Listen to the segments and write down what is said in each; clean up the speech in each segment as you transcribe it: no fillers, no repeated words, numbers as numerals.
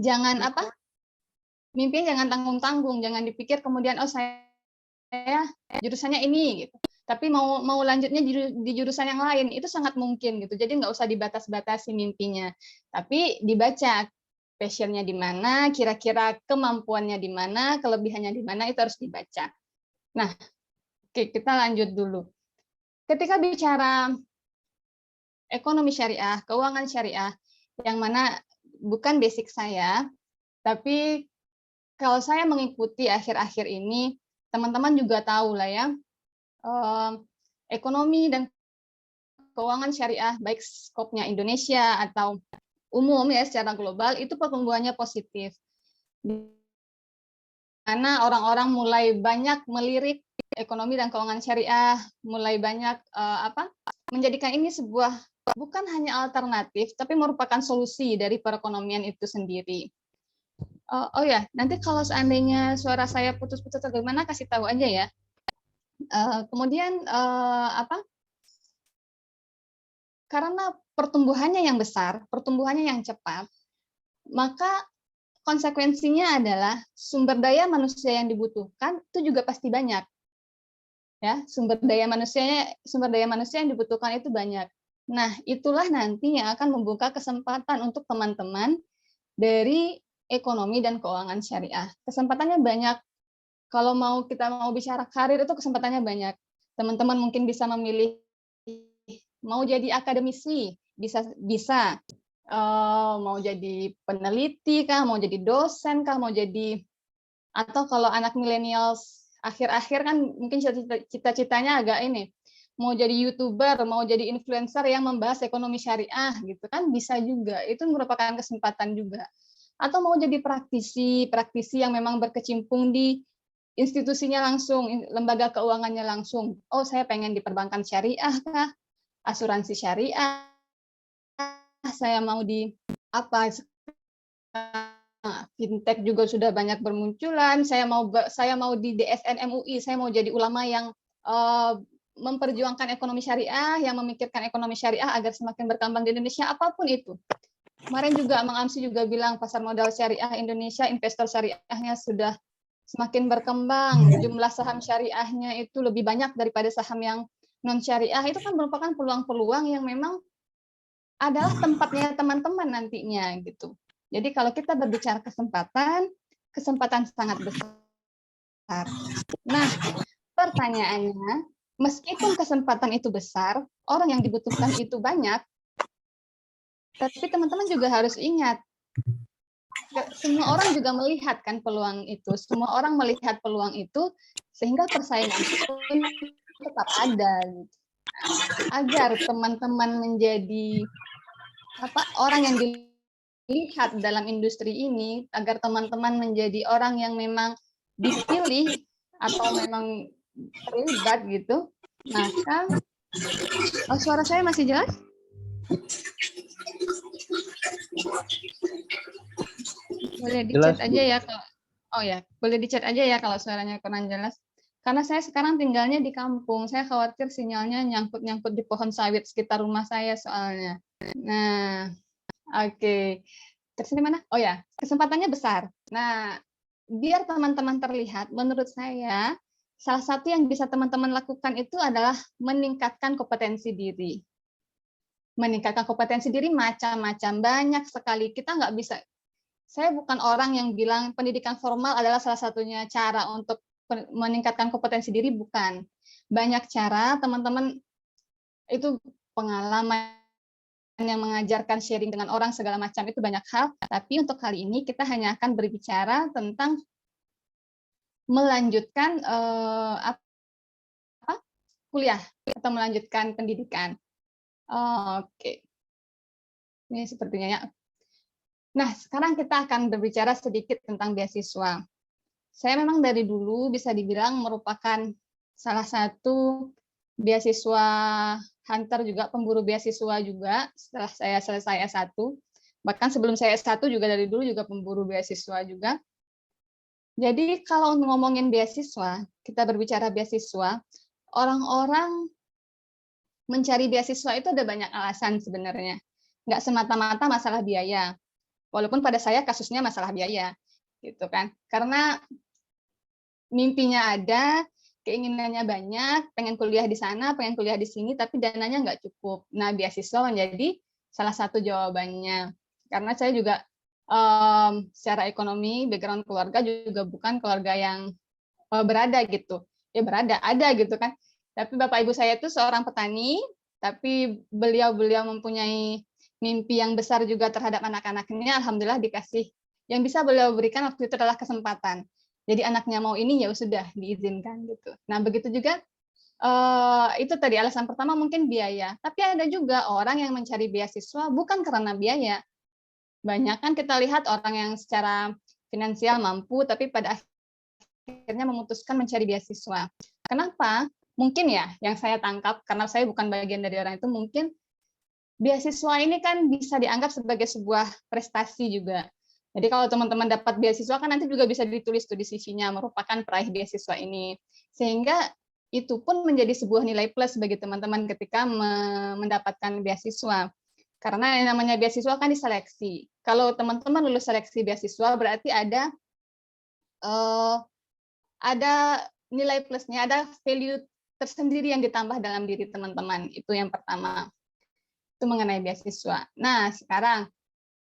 jangan mimpinya jangan tanggung-tanggung, jangan dipikir kemudian saya jurusannya ini gitu. Tapi mau lanjutnya di jurusan yang lain itu sangat mungkin gitu. Jadi nggak usah dibatas-batasi mimpinya. Tapi dibaca passionnya di mana, kira-kira kemampuannya di mana, kelebihannya di mana itu harus dibaca. Nah, oke, kita lanjut dulu. Ketika bicara ekonomi syariah, keuangan syariah, yang mana bukan basic saya, tapi kalau saya mengikuti akhir-akhir ini, teman-teman juga tahu lah ya, ekonomi dan keuangan syariah, baik skopnya Indonesia atau umum ya secara global, itu pertumbuhannya positif. Karena orang-orang mulai banyak melirik ekonomi dan keuangan syariah, mulai banyak menjadikan ini sebuah bukan hanya alternatif, tapi merupakan solusi dari perekonomian itu sendiri. Oh ya, nanti kalau seandainya suara saya putus-putus atau gimana, kasih tahu aja ya. Kemudian karena pertumbuhannya yang besar, pertumbuhannya yang cepat, maka konsekuensinya adalah sumber daya manusia yang dibutuhkan itu juga pasti banyak. Ya, sumber daya manusia yang dibutuhkan itu banyak. Nah, itulah nanti yang akan membuka kesempatan untuk teman-teman dari ekonomi dan keuangan syariah. Kesempatannya banyak. Kalau kita mau bicara karir itu kesempatannya banyak. Teman-teman mungkin bisa memilih mau jadi akademisi, bisa mau jadi peneliti kah, mau jadi dosen kah, atau kalau anak milenial akhir-akhir kan mungkin cita-citanya agak ini, mau jadi YouTuber, mau jadi influencer yang membahas ekonomi syariah gitu kan, bisa juga. Itu merupakan kesempatan juga. Atau mau jadi praktisi yang memang berkecimpung di institusinya langsung, lembaga keuangannya langsung. Oh, saya pengen di perbankan syariah kah? Asuransi syariah, saya mau di fintech juga sudah banyak bermunculan. Saya mau di DSN MUI, saya mau jadi ulama yang memperjuangkan ekonomi syariah, yang memikirkan ekonomi syariah agar semakin berkembang di Indonesia, apapun itu. Kemarin juga Mang Amsi juga bilang pasar modal syariah Indonesia, investor syariahnya sudah semakin berkembang, jumlah saham syariahnya itu lebih banyak daripada saham yang non syariah. Itu kan merupakan peluang-peluang yang memang adalah tempatnya teman-teman nantinya gitu. Jadi kalau kita berbicara kesempatan sangat besar. Nah, pertanyaannya, meskipun kesempatan itu besar, orang yang dibutuhkan itu banyak, tapi teman-teman juga harus ingat, semua orang juga melihat kan peluang itu, semua orang melihat peluang itu, sehingga persaingan pun tetap ada. Gitu. Agar teman-teman menjadi orang yang dilihat dalam industri ini, agar teman-teman menjadi orang yang memang dipilih atau memang terlibat gitu, maka suara saya masih jelas? Boleh di-chat aja ya kalau boleh di-chat aja ya kalau suaranya kurang jelas. Karena saya sekarang tinggalnya di kampung, saya khawatir sinyalnya nyangkut-nyangkut di pohon sawit sekitar rumah saya soalnya. Nah, oke. Terus di mana? Oh ya, kesempatannya besar. Nah, biar teman-teman terlihat, menurut saya salah satu yang bisa teman-teman lakukan itu adalah meningkatkan kompetensi diri. Meningkatkan kompetensi diri macam-macam, banyak sekali. Kita nggak bisa. Saya bukan orang yang bilang pendidikan formal adalah salah satunya cara untuk meningkatkan kompetensi diri, bukan. Banyak cara, teman-teman itu pengalaman yang mengajarkan, sharing dengan orang segala macam itu banyak hal, tapi untuk kali ini kita hanya akan berbicara tentang melanjutkan kuliah atau melanjutkan pendidikan. Oke. Ini sepertinya ya. Nah, sekarang kita akan berbicara sedikit tentang beasiswa. Saya memang dari dulu bisa dibilang merupakan salah satu beasiswa hunter juga, pemburu beasiswa juga setelah saya selesai S1. Bahkan sebelum saya S1 juga dari dulu juga pemburu beasiswa juga. Jadi kalau ngomongin beasiswa, kita berbicara beasiswa, orang-orang mencari beasiswa itu ada banyak alasan sebenarnya. Nggak semata-mata masalah biaya. Walaupun pada saya kasusnya masalah biaya, gitu kan. Karena mimpinya ada, keinginannya banyak, pengen kuliah di sana, pengen kuliah di sini, tapi dananya nggak cukup. Nah, beasiswa menjadi salah satu jawabannya. Karena saya juga secara ekonomi, background keluarga juga bukan keluarga yang berada gitu. Ya berada, ada gitu kan. Tapi bapak ibu saya itu seorang petani, tapi beliau mempunyai mimpi yang besar juga terhadap anak-anaknya. Alhamdulillah dikasih. Yang bisa beliau berikan waktu itu adalah kesempatan. Jadi anaknya mau ini ya sudah diizinkan gitu. Nah begitu juga itu tadi alasan pertama mungkin biaya. Tapi ada juga orang yang mencari beasiswa bukan karena biaya. Banyak kan kita lihat orang yang secara finansial mampu, tapi pada akhirnya memutuskan mencari beasiswa. Kenapa? Mungkin ya, yang saya tangkap, karena saya bukan bagian dari orang itu, mungkin beasiswa ini kan bisa dianggap sebagai sebuah prestasi juga. Jadi kalau teman-teman dapat beasiswa kan nanti juga bisa ditulis tuh di CV-nya merupakan peraih beasiswa ini. Sehingga itu pun menjadi sebuah nilai plus bagi teman-teman ketika mendapatkan beasiswa. Karena yang namanya beasiswa kan diseleksi. Kalau teman-teman lulus seleksi beasiswa berarti ada nilai plusnya, ada value tersendiri yang ditambah dalam diri teman-teman. Itu yang pertama. Itu mengenai beasiswa. Nah, sekarang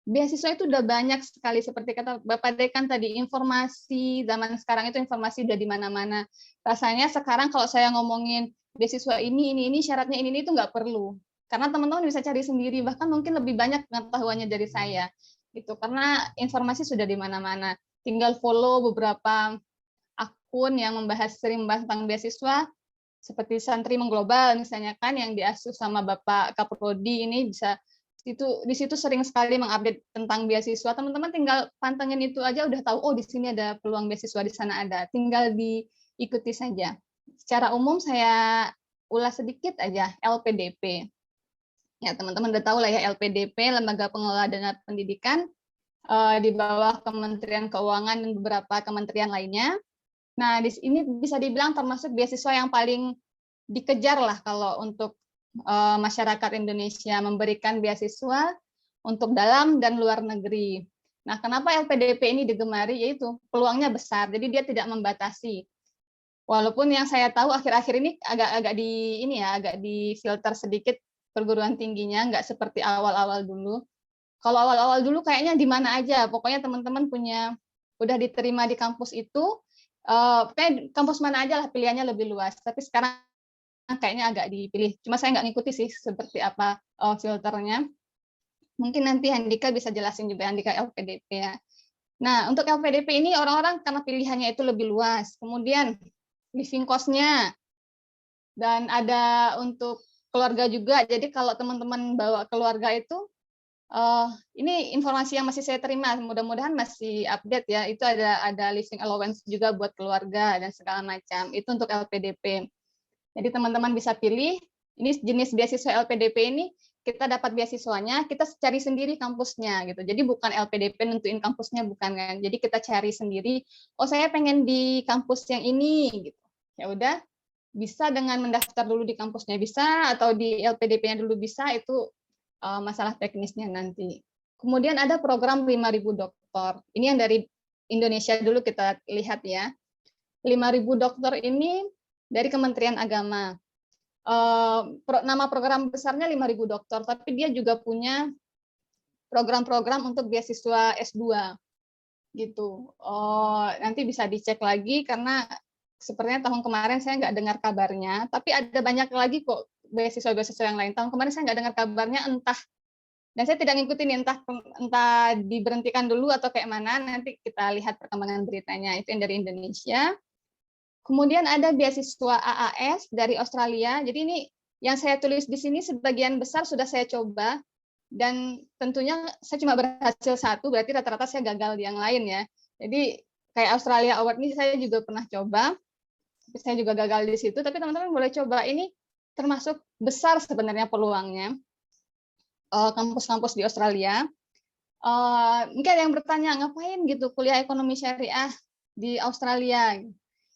beasiswa itu udah banyak sekali seperti kata Bapak Dekan tadi, informasi zaman sekarang itu informasi udah di mana-mana. Rasanya sekarang kalau saya ngomongin beasiswa ini syaratnya ini itu nggak perlu. Karena teman-teman bisa cari sendiri, bahkan mungkin lebih banyak pengetahuannya dari saya. Gitu. Karena informasi sudah di mana-mana. Tinggal follow beberapa akun yang sering membahas tentang beasiswa, seperti Santri Mengglobal misalnya kan yang diasuh sama Bapak Kaprodi ini bisa di situ sering sekali mengupdate tentang beasiswa. Teman-teman tinggal pantengin itu aja udah tahu oh di sini ada peluang beasiswa, di sana ada. Tinggal diikuti saja. Secara umum saya ulas sedikit aja LPDP. Ya, teman-teman udah tahu lah ya LPDP, Lembaga Pengelola Dana Pendidikan di bawah Kementerian Keuangan dan beberapa kementerian lainnya. Nah, ini bisa dibilang termasuk beasiswa yang paling dikejar lah kalau untuk masyarakat Indonesia, memberikan beasiswa untuk dalam dan luar negeri. Nah, kenapa LPDP ini digemari? Yaitu peluangnya besar, jadi dia tidak membatasi. Walaupun yang saya tahu akhir-akhir ini agak difilter sedikit perguruan tingginya, nggak seperti awal-awal dulu. Kalau awal-awal dulu kayaknya di mana aja, pokoknya teman-teman udah diterima di kampus itu, kayak kampus mana aja lah pilihannya lebih luas. Tapi sekarang kayaknya agak dipilih. Cuma saya nggak ngikuti sih seperti apa filternya. Mungkin nanti Handika bisa jelasin juga, Handika LPDP ya. Nah, untuk LPDP ini orang-orang karena pilihannya itu lebih luas. Kemudian living cost-nya, dan ada untuk keluarga juga. Jadi kalau teman-teman bawa keluarga itu, ini informasi yang masih saya terima, mudah-mudahan masih update ya. Itu ada living allowance juga buat keluarga dan segala macam. Itu untuk LPDP. Jadi teman-teman bisa pilih. Ini jenis beasiswa LPDP ini kita dapat beasiswanya, kita cari sendiri kampusnya gitu. Jadi bukan LPDP nentuin kampusnya, bukan kan. Jadi kita cari sendiri. Oh saya pengen di kampus yang ini gitu. Ya udah, bisa dengan mendaftar dulu di kampusnya bisa, atau di LPDP-nya dulu bisa. Itu masalah teknisnya nanti. Kemudian ada program 5.000 dokter. Ini yang dari Indonesia dulu kita lihat ya. 5.000 dokter ini dari Kementerian Agama. Nama program besarnya 5.000 dokter, tapi dia juga punya program-program untuk beasiswa S2 gitu. Nanti bisa dicek lagi karena sepertinya tahun kemarin saya nggak dengar kabarnya, tapi ada banyak lagi kok beasiswa-beasiswa yang lain. Tahun kemarin saya nggak dengar kabarnya, dan saya tidak ngikutin entah diberhentikan dulu atau kayak mana, nanti kita lihat perkembangan beritanya. Itu yang dari Indonesia. Kemudian ada beasiswa AAS dari Australia. Jadi ini yang saya tulis di sini sebagian besar sudah saya coba, dan tentunya saya cuma berhasil satu, berarti rata-rata saya gagal di yang lain ya. Jadi kayak Australia Award ini saya juga pernah coba, tapi saya juga gagal di situ. Tapi teman-teman boleh coba, ini termasuk besar sebenarnya peluangnya. Kampus-kampus di Australia. Mungkin ada yang bertanya, ngapain gitu kuliah ekonomi syariah di Australia?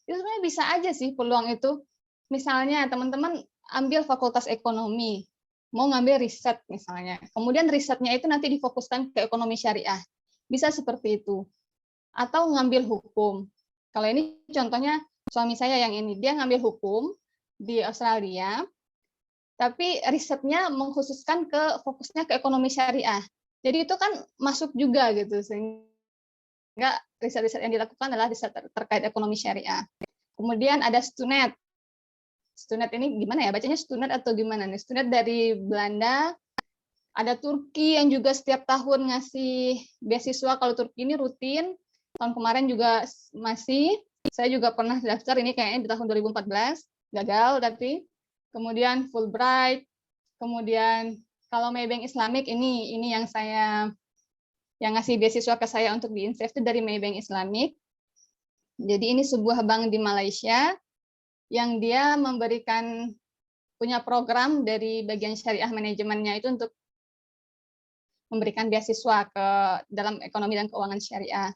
Itu sebenarnya bisa aja sih peluang itu. Misalnya teman-teman ambil fakultas ekonomi, mau ngambil riset misalnya. Kemudian risetnya itu nanti difokuskan ke ekonomi syariah. Bisa seperti itu. Atau ngambil hukum. Kalau ini contohnya suami saya yang ini, dia ngambil hukum di Australia, tapi risetnya mengkhususkan ke fokusnya ke ekonomi syariah. Jadi itu kan masuk juga gitu, sehingga riset-riset yang dilakukan adalah riset terkait ekonomi syariah. Kemudian ada Stunet. Stunet ini gimana ya? Bacanya Stunet atau gimana nih? Stunet dari Belanda. Ada Turki yang juga setiap tahun ngasih beasiswa. Kalau Turki ini rutin. Tahun kemarin juga masih. Saya juga pernah daftar ini kayaknya di tahun 2014. Gagal tapi. Kemudian Fulbright. Kemudian kalau Maybank Islamic ini yang ngasih beasiswa ke saya untuk di INSEF itu dari Maybank Islamic. Jadi ini sebuah bank di Malaysia yang dia punya program dari bagian syariah manajemennya itu untuk memberikan beasiswa ke dalam ekonomi dan keuangan syariah.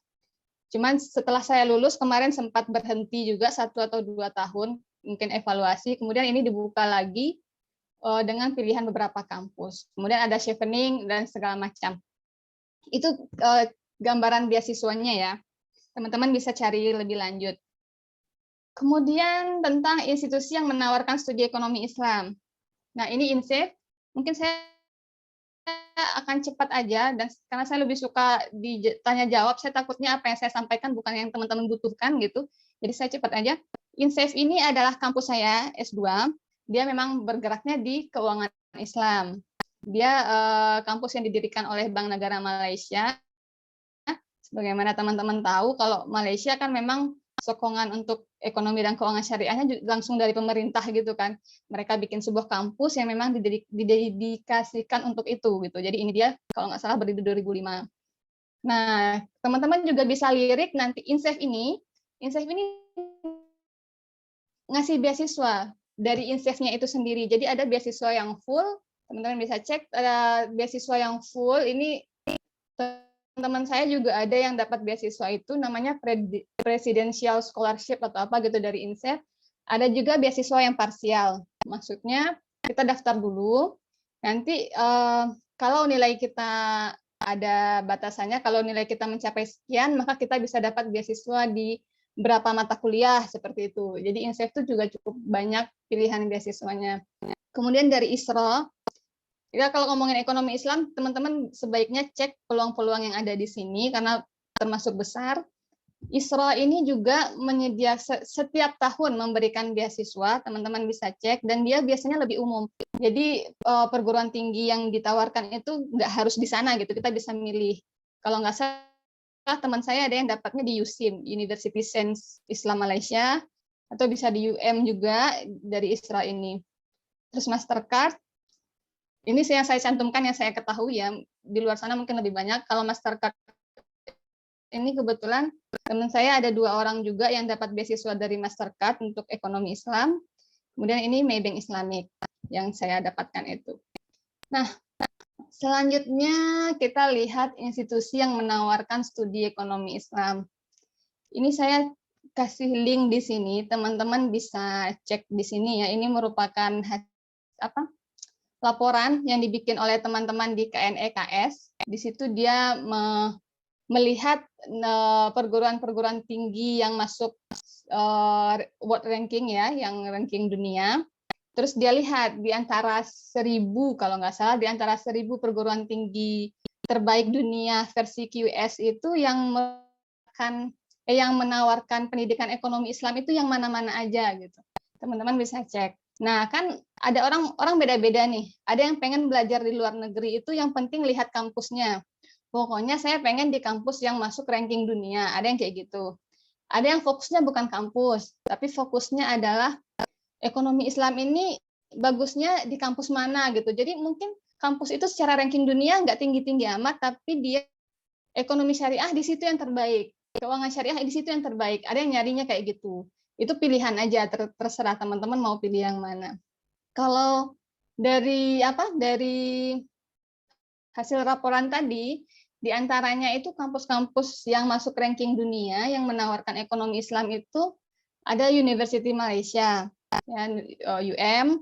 Cuman setelah saya lulus kemarin sempat berhenti juga 1 atau 2 tahun, mungkin evaluasi, kemudian ini dibuka lagi dengan pilihan beberapa kampus. Kemudian ada chevening dan segala macam. Itu gambaran beasiswanya ya. Teman-teman bisa cari lebih lanjut. Kemudian tentang institusi yang menawarkan studi ekonomi Islam. Nah, ini INSEF. Mungkin saya akan cepat aja, dan karena saya lebih suka ditanya jawab, saya takutnya apa yang saya sampaikan bukan yang teman-teman butuhkan gitu. Jadi saya cepat aja. INSEF ini adalah kampus saya S2. Dia memang bergeraknya di keuangan Islam. Dia kampus yang didirikan oleh Bank Negara Malaysia. Sebagaimana teman-teman tahu, kalau Malaysia kan memang sokongan untuk ekonomi dan keuangan syariahnya langsung dari pemerintah gitu kan. Mereka bikin sebuah kampus yang memang didedikasikan untuk itu gitu. Jadi ini dia kalau nggak salah berdiri 2005. Nah, teman-teman juga bisa lirik nanti INSEF ini ngasih beasiswa dari INSEF-nya itu sendiri. Jadi ada beasiswa yang full, teman-teman bisa cek ada beasiswa yang full ini. Teman saya juga ada yang dapat beasiswa itu namanya Presidential Scholarship atau apa gitu dari INSEF. Ada juga beasiswa yang parsial. Maksudnya kita daftar dulu, nanti kalau nilai kita ada batasannya, kalau nilai kita mencapai sekian, maka kita bisa dapat beasiswa di berapa mata kuliah seperti itu. Jadi INSEF itu juga cukup banyak pilihan beasiswanya. Kemudian dari ISRO, ya, kalau ngomongin ekonomi Islam, teman-teman sebaiknya cek peluang-peluang yang ada di sini karena termasuk besar. ISRO ini juga menyediakan setiap tahun memberikan beasiswa, teman-teman bisa cek, dan dia biasanya lebih umum. Jadi perguruan tinggi yang ditawarkan itu nggak harus di sana gitu, kita bisa milih. Kalau nggak salah, teman saya ada yang dapatnya di USIM, University Sains Islam Malaysia, atau bisa di UM juga dari ISRO ini. Terus Mastercard, ini yang saya cantumkan yang saya ketahui ya, di luar sana mungkin lebih banyak. Kalau Mastercard ini kebetulan teman saya ada 2 orang juga yang dapat beasiswa dari Mastercard untuk ekonomi Islam. Kemudian ini Maybank Islamic yang saya dapatkan itu. Nah, selanjutnya kita lihat institusi yang menawarkan studi ekonomi Islam. Ini saya kasih link di sini, teman-teman bisa cek di sini ya. Ini merupakan laporan yang dibikin oleh teman-teman di KNEKS. Di situ dia melihat perguruan-perguruan tinggi yang masuk world ranking ya, yang ranking dunia. Terus dia lihat di antara 1.000 kalau nggak salah, di antara 1.000 perguruan tinggi terbaik dunia versi QS itu yang menawarkan pendidikan ekonomi Islam itu yang mana-mana aja gitu. Teman-teman bisa cek. Nah, kan ada orang beda-beda nih. Ada yang pengen belajar di luar negeri itu yang penting lihat kampusnya. Pokoknya saya pengen di kampus yang masuk ranking dunia. Ada yang kayak gitu. Ada yang fokusnya bukan kampus, tapi fokusnya adalah ekonomi Islam ini bagusnya di kampus mana gitu. Jadi mungkin kampus itu secara ranking dunia nggak tinggi-tinggi amat, tapi dia ekonomi syariah di situ yang terbaik. Keuangan syariah di situ yang terbaik. Ada yang nyarinya kayak gitu. Itu pilihan aja, terserah teman-teman mau pilih yang mana. Kalau dari hasil laporan tadi, di antaranya itu kampus-kampus yang masuk ranking dunia yang menawarkan ekonomi Islam itu ada University Malaysia, UM,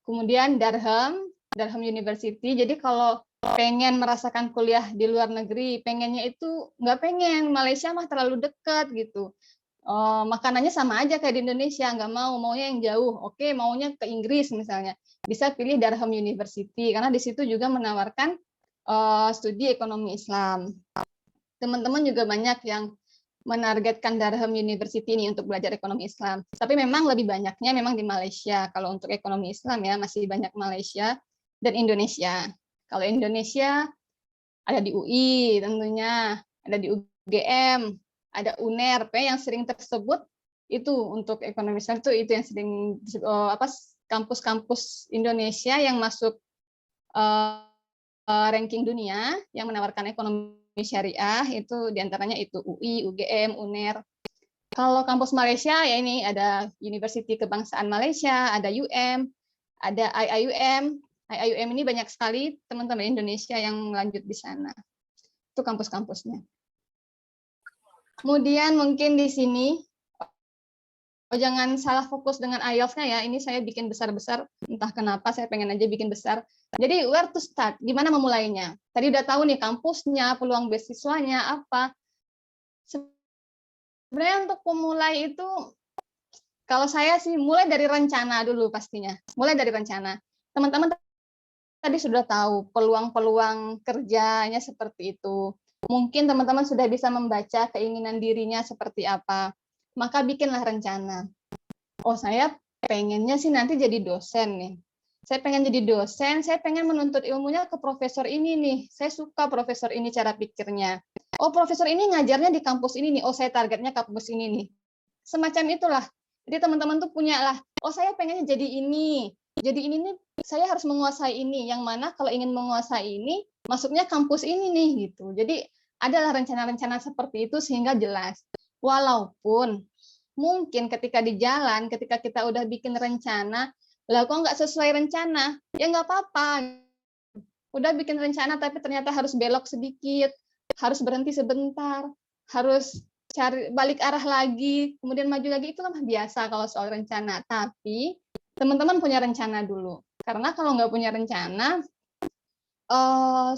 kemudian Durham, Darham University. Jadi kalau pengen merasakan kuliah di luar negeri, pengennya itu nggak pengen, Malaysia mah terlalu dekat gitu. Makanannya sama aja kayak di Indonesia, nggak maunya yang jauh. Oke, maunya ke Inggris misalnya, bisa pilih Darham University karena di situ juga menawarkan studi ekonomi Islam. Teman-teman juga banyak yang menargetkan Darham University ini untuk belajar ekonomi Islam. Tapi memang lebih banyaknya memang di Malaysia. Kalau untuk ekonomi Islam ya masih banyak Malaysia dan Indonesia. Kalau Indonesia ada di UI tentunya, ada di UGM, ada UNER, yang sering tersebut itu untuk ekonomi Islam itu yang sering kampus-kampus Indonesia yang masuk ranking dunia yang menawarkan ekonomi syariah itu diantaranya itu UI, UGM, UNER. Kalau kampus Malaysia ya ini ada Universiti Kebangsaan Malaysia, ada UM, ada IIUM. IIUM ini banyak sekali teman-teman Indonesia yang lanjut di sana. Itu kampus-kampusnya. Kemudian mungkin di sini jangan salah fokus dengan IELTS-nya ya. Ini saya bikin besar-besar, entah kenapa saya pengen aja bikin besar. Jadi where to start? Gimana memulainya? Tadi udah tahu nih kampusnya, peluang beasiswanya apa. Sebenarnya untuk pemulai itu kalau saya sih mulai dari rencana dulu pastinya. Mulai dari rencana. Teman-teman tadi sudah tahu peluang-peluang kerjanya seperti itu. Mungkin teman-teman sudah bisa membaca keinginan dirinya seperti apa. Maka bikinlah rencana. Oh, saya pengennya sih nanti jadi dosen nih. Saya pengen jadi dosen, saya pengen menuntut ilmunya ke profesor ini nih. Saya suka profesor ini cara pikirnya. Oh, profesor ini ngajarnya di kampus ini nih. Oh, saya targetnya kampus ini nih. Semacam itulah. Jadi teman-teman tuh punya lah. Oh, saya pengennya jadi ini. Jadi ini nih, saya harus menguasai ini. Yang mana kalau ingin menguasai ini, masuknya kampus ini nih gitu. Jadi adalah rencana-rencana seperti itu sehingga jelas. Walaupun mungkin ketika di jalan, ketika kita udah bikin rencana, lah kok nggak sesuai rencana, ya nggak apa-apa. Udah bikin rencana tapi ternyata harus belok sedikit, harus berhenti sebentar, harus cari balik arah lagi, kemudian maju lagi, itu kan biasa kalau soal rencana. Tapi teman-teman punya rencana dulu. Karena kalau nggak punya rencana,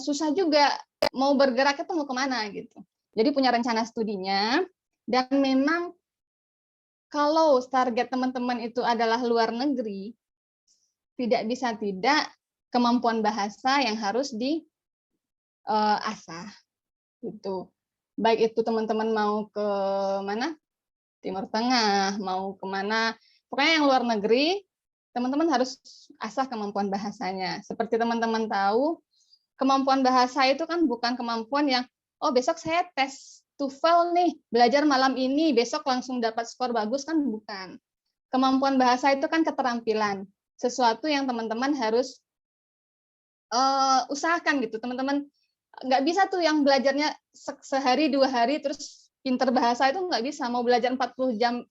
susah juga mau bergerak itu mau kemana gitu. Jadi punya rencana studinya, dan memang kalau target teman-teman itu adalah luar negeri, tidak bisa tidak kemampuan bahasa yang harus diasah. Gitu. Baik itu teman-teman mau ke mana? Timur Tengah, mau kemana? Pokoknya yang luar negeri, teman-teman harus asah kemampuan bahasanya. Seperti teman-teman tahu, kemampuan bahasa itu kan bukan kemampuan yang, oh besok saya tes TOEFL nih, belajar malam ini, besok langsung dapat skor bagus, kan bukan. Kemampuan bahasa itu kan keterampilan, sesuatu yang teman-teman harus usahakan gitu. Teman-teman nggak bisa tuh yang belajarnya sehari 2 hari terus pinter bahasa, itu nggak bisa. Mau belajar 40 jam,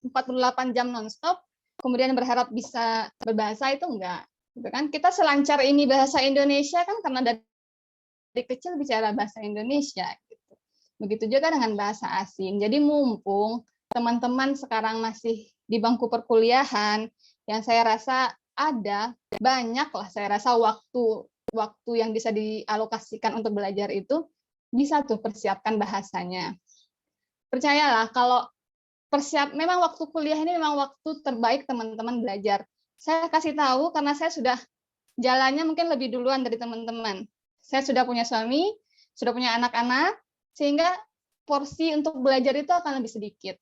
48 jam nonstop, kemudian berharap bisa berbahasa, itu enggak. Gitu kan? Kita selancar ini bahasa Indonesia kan karena dari kecil bicara bahasa Indonesia. Gitu. Begitu juga dengan bahasa asing. Jadi mumpung teman-teman sekarang masih di bangku perkuliahan, yang saya rasa ada banyak lah, saya rasa waktu yang bisa dialokasikan untuk belajar itu, bisa tuh persiapkan bahasanya. Percayalah kalau memang waktu kuliah ini memang waktu terbaik teman-teman belajar. Saya kasih tahu karena saya sudah jalannya mungkin lebih duluan dari teman-teman. Saya sudah punya suami, sudah punya anak-anak, sehingga porsi untuk belajar itu akan lebih sedikit.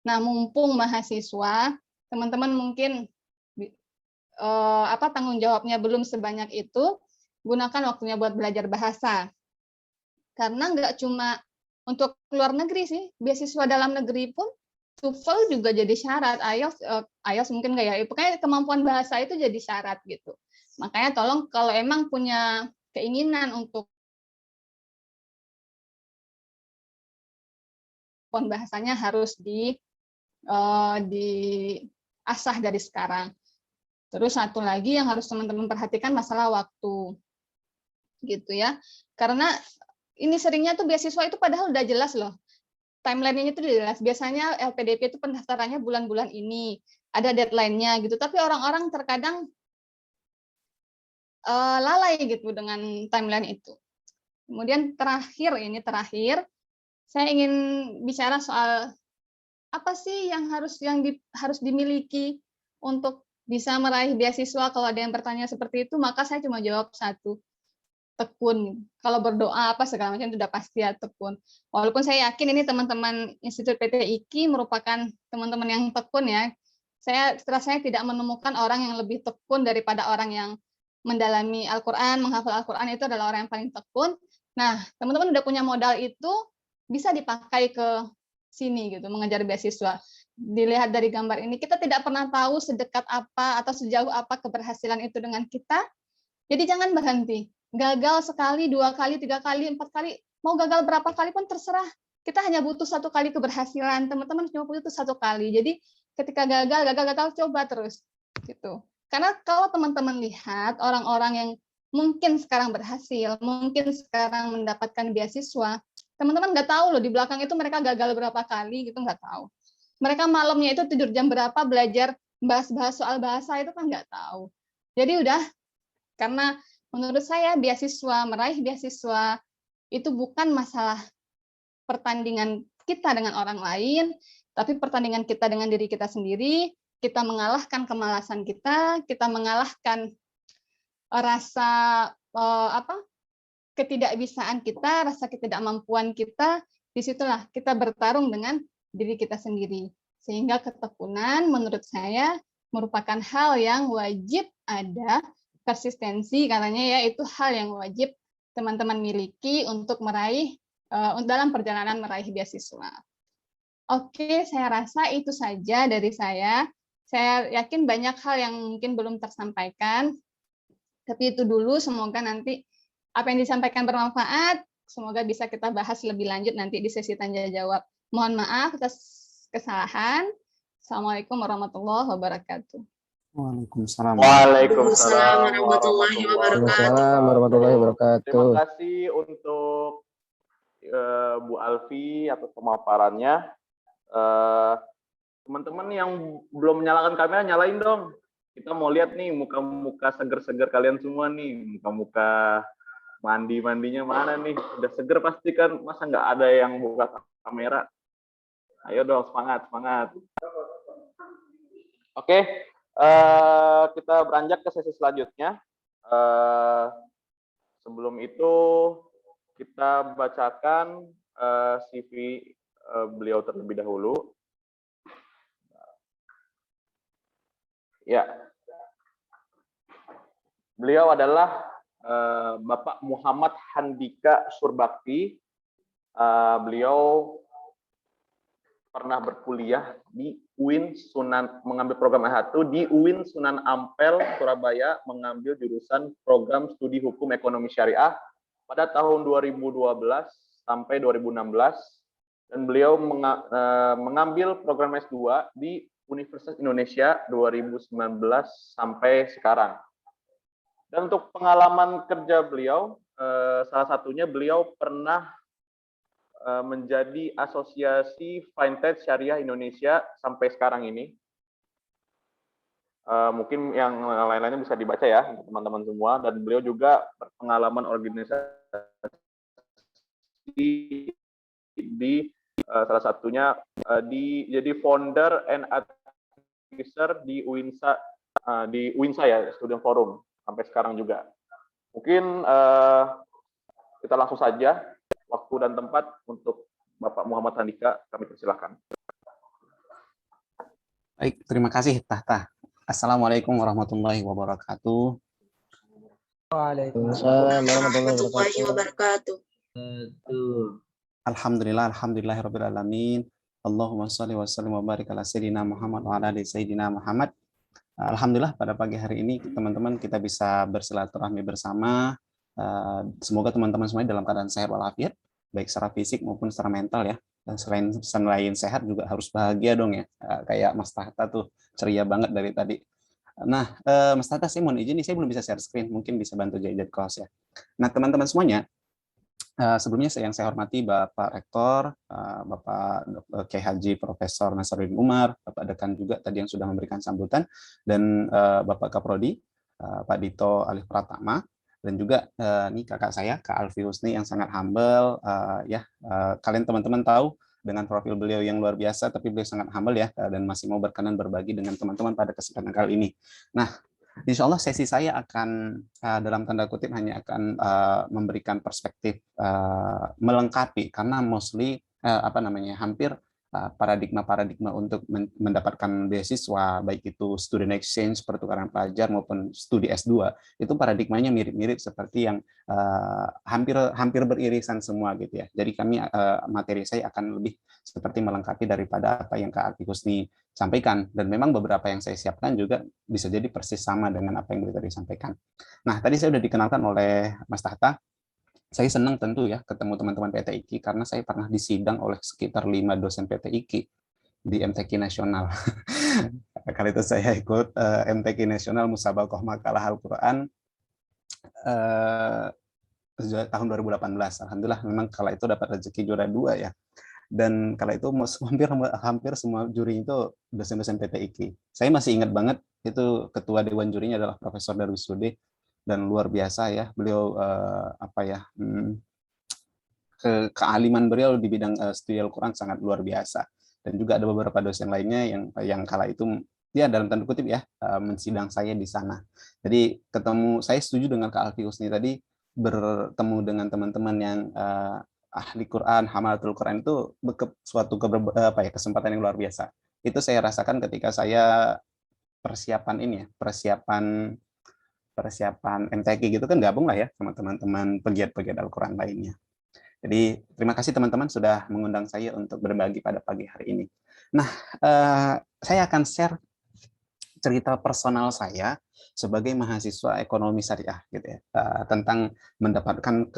Nah, mumpung mahasiswa, teman-teman mungkin tanggung jawabnya belum sebanyak itu, gunakan waktunya buat belajar bahasa. Karena nggak cuma untuk luar negeri sih, beasiswa dalam negeri pun TOEFL juga jadi syarat, IELTS mungkin nggak ya, pokoknya kemampuan bahasa itu jadi syarat gitu. Makanya tolong kalau emang punya keinginan untuk bahasanya harus diasah dari sekarang. Terus satu lagi yang harus teman-teman perhatikan masalah waktu, gitu ya. Karena ini seringnya tuh beasiswa itu padahal udah jelas loh. Timeline-nya itu jelas. Biasanya LPDP itu pendaftarannya bulan-bulan ini, ada deadline-nya gitu. Tapi orang-orang terkadang lalai gitu dengan timeline itu. Kemudian terakhir, saya ingin bicara soal apa sih yang harus dimiliki untuk bisa meraih beasiswa. Kalau ada yang bertanya seperti itu, maka saya cuma jawab satu, tekun. Kalau berdoa apa segala macam itu sudah pasti ya tekun. Walaupun saya yakin ini teman-teman Institut PT IKI merupakan teman-teman yang tekun ya. Setelah saya tidak menemukan orang yang lebih tekun daripada orang yang mendalami Al-Quran, menghafal Al-Quran, itu adalah orang yang paling tekun. Nah, teman-teman udah punya modal itu, bisa dipakai ke sini gitu, mengejar beasiswa. Dilihat dari gambar ini, kita tidak pernah tahu sedekat apa atau sejauh apa keberhasilan itu dengan kita. Jadi jangan berhenti. Gagal sekali, 2 kali, 3 kali, 4 kali, mau gagal berapa kali pun terserah. Kita hanya butuh 1 kali keberhasilan. Teman-teman cuma butuh 1 kali. Jadi ketika gagal, coba terus gitu. Karena kalau teman-teman lihat orang-orang yang mungkin sekarang berhasil, mungkin sekarang mendapatkan beasiswa, teman-teman nggak tahu loh di belakang itu mereka gagal berapa kali gitu, nggak tahu. Mereka malamnya itu tidur jam berapa belajar bahas soal bahasa itu kan nggak tahu. Jadi udah, karena menurut saya meraih beasiswa itu bukan masalah pertandingan kita dengan orang lain, tapi pertandingan kita dengan diri kita sendiri. Kita mengalahkan kemalasan kita mengalahkan rasa ketidakbisaan kita, rasa ketidakmampuan kita. Disitulah kita bertarung dengan diri kita sendiri. Sehingga ketekunan menurut saya merupakan hal yang wajib ada, persistensi katanya ya, itu hal yang wajib teman-teman miliki untuk meraih dalam perjalanan meraih beasiswa. Oke, saya rasa itu saja dari saya. Saya yakin banyak hal yang mungkin belum tersampaikan, tapi itu dulu. Semoga nanti apa yang disampaikan bermanfaat. Semoga bisa kita bahas lebih lanjut nanti di sesi tanya jawab. Mohon maaf atas kesalahan. Assalamualaikum warahmatullahi wabarakatuh. Waalaikumsalam. Waalaikumsalam warahmatullahi wabarakatuh. Terima kasih untuk Bu Alfi atas pemaparannya. Teman-teman yang belum menyalakan kamera, nyalain dong. Kita mau lihat nih muka-muka seger-seger kalian semua nih. Muka-muka mandi-mandinya mana nih? Udah seger pasti kan, masa nggak ada yang buka kamera? Ayo dong, semangat. Oke, kita beranjak ke sesi selanjutnya. Sebelum itu, kita bacakan CV beliau terlebih dahulu. Ya, beliau adalah Bapak Muhammad Handika Surbakti. Beliau pernah berkuliah di UIN Sunan, mengambil program S1 di UIN Sunan Ampel, Surabaya, mengambil jurusan program studi hukum ekonomi syariah pada tahun 2012 sampai 2016, dan beliau mengambil program S2 di Universitas Indonesia 2019 sampai sekarang. Dan untuk pengalaman kerja beliau, salah satunya beliau pernah menjadi Asosiasi Fintech Syariah Indonesia sampai sekarang ini. Mungkin yang lain-lainnya bisa dibaca ya, teman-teman semua. Dan beliau juga berpengalaman organisasi di salah satunya jadi founder and advisor di UINSA ya, Student Forum sampai sekarang juga. Mungkin kita langsung saja, waktu dan tempat untuk Bapak Muhammad Handika, kami persilahkan. Baik, terima kasih Tahta. Assalamualaikum warahmatullahi wabarakatuh. Waalaikumsalam warahmatullahi wabarakatuh. Alhamdulillahirabbil alamin. Allahumma shalli wa sallim wa barik ala sayyidina Muhammad wa ala ali sayyidina Muhammad. Alhamdulillah pada pagi hari ini teman-teman kita bisa bersilaturahmi bersama. Semoga teman-teman semuanya dalam keadaan sehat walafiat, baik secara fisik maupun secara mental ya. Dan selain sehat juga harus bahagia dong ya. Kayak Mas Tahta tuh ceria banget dari tadi. Nah, Mas Tahta, saya mohon izin nih, saya belum bisa share screen, mungkin bisa bantu jadi host ya. Nah, teman-teman semuanya, sebelumnya yang saya hormati Bapak Rektor, Bapak Kiai Haji Profesor Nasaruddin Umar, Bapak Dekan juga tadi yang sudah memberikan sambutan, dan Bapak Kaprodi, Pak Dito Alif Pratama, dan juga nih kakak saya Kak Alfi Husni yang sangat humble. Kalian teman-teman tahu dengan profil beliau yang luar biasa, tapi beliau sangat humble ya, dan masih mau berkenan berbagi dengan teman-teman pada kesempatan kali ini. Nah, insya Allah sesi saya akan dalam tanda kutip hanya akan memberikan perspektif melengkapi, karena mostly hampir paradigma untuk mendapatkan beasiswa, baik itu student exchange, pertukaran pelajar maupun studi S2, itu paradigmanya mirip-mirip seperti yang hampir beririsan semua gitu ya. Jadi kami materi saya akan lebih seperti melengkapi daripada apa yang Kak Alfi Husni sampaikan, dan memang beberapa yang saya siapkan juga bisa jadi persis sama dengan apa yang beliau tadi sampaikan. Nah, tadi saya sudah dikenalkan oleh Mas Tahta. Saya senang tentu ya ketemu teman-teman PT IKI, karena saya pernah disidang oleh sekitar 5 dosen PT IKI di MTQ Nasional. Kali itu saya ikut MTQ Nasional Musabakoh Makalah Al-Quran tahun 2018. Alhamdulillah memang kala itu dapat rezeki juara 2 ya. Dan kala itu hampir semua juri itu dosen-dosen PT IKI. Saya masih ingat banget itu ketua dewan jurinya adalah Profesor Darwisude, dan luar biasa ya beliau kealiman beliau di bidang studi Al-Quran sangat luar biasa. Dan juga ada beberapa dosen lainnya yang kala itu dia dalam tanda kutip ya mensidang saya di sana. Jadi saya setuju dengan Kak Alfi Husni tadi, bertemu dengan teman-teman yang ahli Quran, hamalatul Quran itu suatu kesempatan yang luar biasa. Itu saya rasakan ketika saya persiapan MTQ gitu kan, gabung lah ya sama teman-teman pegiat-pegiat Al-Quran lainnya. Jadi terima kasih teman-teman sudah mengundang saya untuk berbagi pada pagi hari ini. Nah, saya akan share cerita personal saya sebagai mahasiswa ekonomi syariah gitu ya, tentang mendapatkan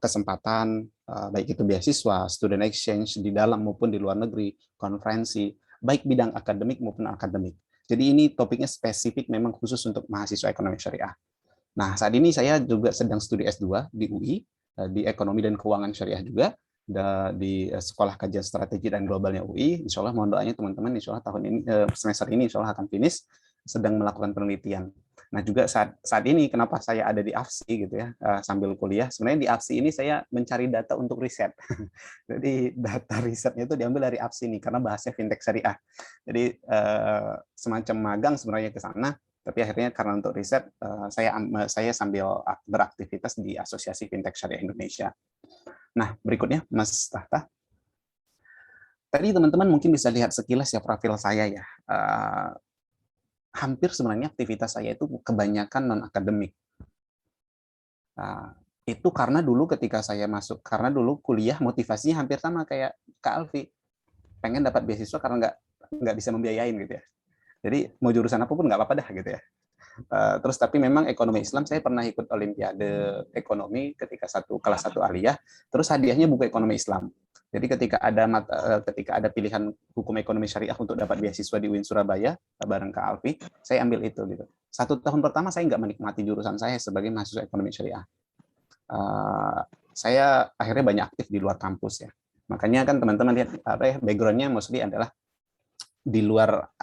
kesempatan baik itu beasiswa, student exchange di dalam maupun di luar negeri, konferensi, baik bidang akademik maupun akademik. Jadi ini topiknya spesifik memang khusus untuk mahasiswa ekonomi syariah. Nah, saat ini saya juga sedang studi S2 di UI, di ekonomi dan keuangan syariah juga, di Sekolah Kajian Strategi dan Globalnya UI. Insya Allah mohon doanya teman-teman, insya Allah tahun ini, semester ini insya Allah akan finish, sedang melakukan penelitian. Nah, juga saat ini kenapa saya ada di AFSI gitu ya, sambil kuliah. Sebenarnya di AFSI ini saya mencari data untuk riset. Jadi data risetnya itu diambil dari AFSI nih, karena bahasnya fintech syariah. Jadi semacam magang sebenarnya ke sana, tapi akhirnya karena untuk riset saya sambil beraktivitas di Asosiasi Fintech Syariah Indonesia. Nah, berikutnya Mas Tahta. Tadi teman-teman mungkin bisa lihat sekilas ya profil saya ya. Hampir sebenarnya aktivitas saya itu kebanyakan non-akademik. Itu karena dulu ketika saya masuk, karena dulu kuliah motivasinya hampir sama kayak Kak Alfi, pengen dapat beasiswa karena nggak bisa membiayain gitu ya. Jadi mau jurusan apapun nggak apa-apa dah gitu ya. Terus tapi memang ekonomi Islam, saya pernah ikut olimpiade ekonomi ketika kelas 1 aliyah, terus hadiahnya buku ekonomi Islam. Jadi ketika ada pilihan hukum ekonomi syariah untuk dapat beasiswa di UIN Surabaya bareng Kak Alfi, saya ambil itu gitu. 1 tahun pertama saya nggak menikmati jurusan saya sebagai mahasiswa ekonomi syariah. Saya akhirnya banyak aktif di luar kampus ya. Makanya kan teman-teman lihat background-nya mostly adalah di luar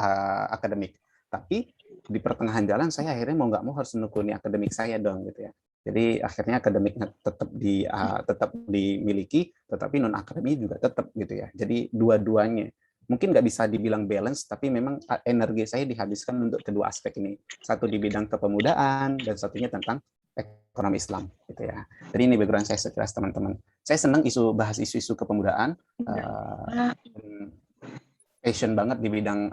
akademik. Tapi di pertengahan jalan saya akhirnya mau nggak mau harus menekuni akademik saya dong gitu ya. Jadi akhirnya akademiknya tetap dimiliki, tetapi non akademik juga tetap gitu ya. Jadi dua-duanya mungkin nggak bisa dibilang balance, tapi memang energi saya dihabiskan untuk kedua aspek ini. Satu di bidang kepemudaan dan satunya tentang ekonomi Islam gitu ya. Jadi ini background saya sekilas teman-teman. Saya senang bahas isu-isu kepemudaan. Passion banget di bidang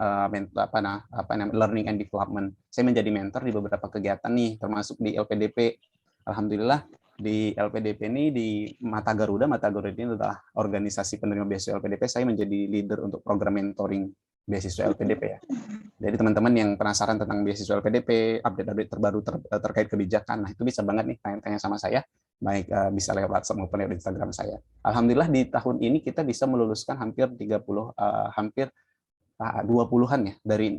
learning and development. Saya menjadi mentor di beberapa kegiatan nih, termasuk di LPDP. Alhamdulillah di LPDP ini di Mata Garuda ini adalah organisasi penerima beasiswa LPDP. Saya menjadi leader untuk program mentoring beasiswa LPDP ya. Jadi teman-teman yang penasaran tentang beasiswa LPDP, update terbaru terkait kebijakan, nah itu bisa banget nih tanya-tanya sama saya, baik bisa lewat WhatsApp maupun lewat Instagram saya. Alhamdulillah di tahun ini kita bisa meluluskan hampir 20-an ya, dari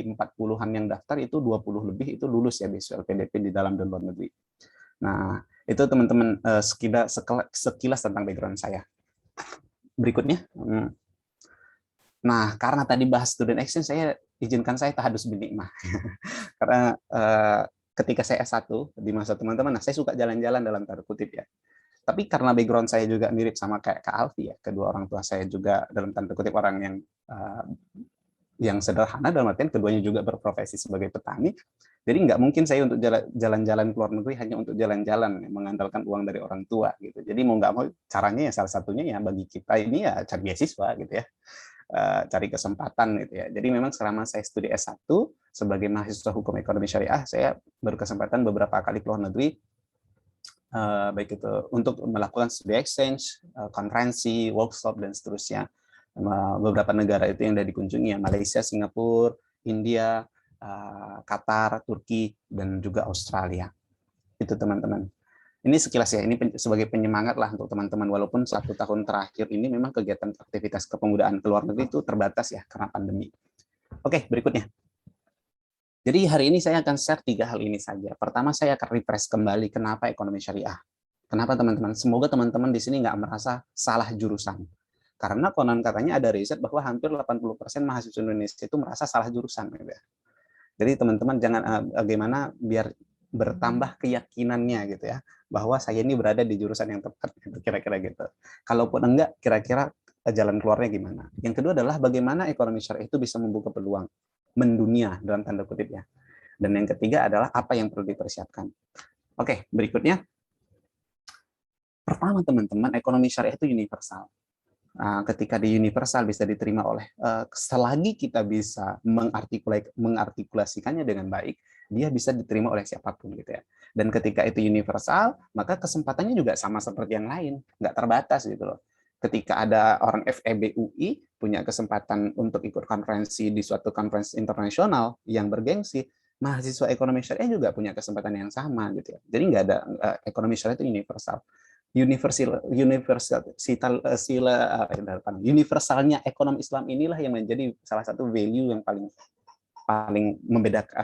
40-an yang daftar itu 20 lebih itu lulus ya beasiswa LPDP di dalam dan luar negeri. Nah, itu teman-teman sekilas tentang background saya. Berikutnya. Nah, karena tadi bahas student exchange, saya izinkan saya tahadus binikmah. Karena ketika saya S1 di masa teman-teman, nah saya suka jalan-jalan dalam tanda kutip ya. Tapi karena background saya juga mirip sama kayak Kak Alfi ya, kedua orang tua saya juga dalam tanda kutip orang yang sederhana, dalam artian keduanya juga berprofesi sebagai petani. Jadi nggak mungkin saya untuk jalan-jalan ke luar negeri hanya untuk jalan-jalan, mengandalkan uang dari orang tua gitu. Jadi mau nggak mau caranya ya salah satunya ya bagi kita ini ya cari beasiswa gitu ya. Cari kesempatan gitu ya. Jadi memang selama saya studi S1 sebagai mahasiswa hukum ekonomi syariah, saya berkesempatan beberapa kali ke luar negeri, baik itu untuk melakukan studi exchange, konferensi, workshop dan seterusnya. Beberapa negara itu yang sudah dikunjungi ya, Malaysia, Singapura, India, Qatar, Turki, dan juga Australia. Itu teman-teman. Ini sekilas ya, ini sebagai penyemangat lah untuk teman-teman, walaupun 1 tahun terakhir ini memang kegiatan aktivitas kepemudaan ke luar negeri itu terbatas ya, karena pandemi. Oke, berikutnya. Jadi hari ini saya akan share 3 hal ini saja. Pertama, saya akan refresh kembali kenapa ekonomi syariah. Kenapa teman-teman? Semoga teman-teman di sini nggak merasa salah jurusan. Karena konon katanya ada riset bahwa hampir 80% mahasiswa Indonesia itu merasa salah jurusan. Gitu ya. Jadi teman-teman jangan bagaimana biar bertambah keyakinannya gitu ya, bahwa saya ini berada di jurusan yang tepat, gitu, kira-kira gitu. Kalaupun enggak, kira-kira jalan keluarnya gimana? Yang kedua adalah bagaimana ekonomi syariah itu bisa membuka peluang mendunia dalam tanda kutip ya. Dan yang ketiga adalah apa yang perlu dipersiapkan. Oke, berikutnya. Pertama teman-teman, ekonomi syariah itu universal. Ketika di universal bisa diterima oleh selagi kita bisa mengartikulasikannya dengan baik, dia bisa diterima oleh siapapun gitu ya. Dan ketika itu universal, maka kesempatannya juga sama seperti yang lain, nggak terbatas gitu loh. Ketika ada orang FEB UI punya kesempatan untuk ikut konferensi di suatu konferensi internasional yang bergengsi, mahasiswa ekonomi syariah juga punya kesempatan yang sama gitu ya. Jadi nggak ada ekonomi syariah itu universal. Universalnya ekonomi Islam inilah yang menjadi salah satu value yang paling membedakan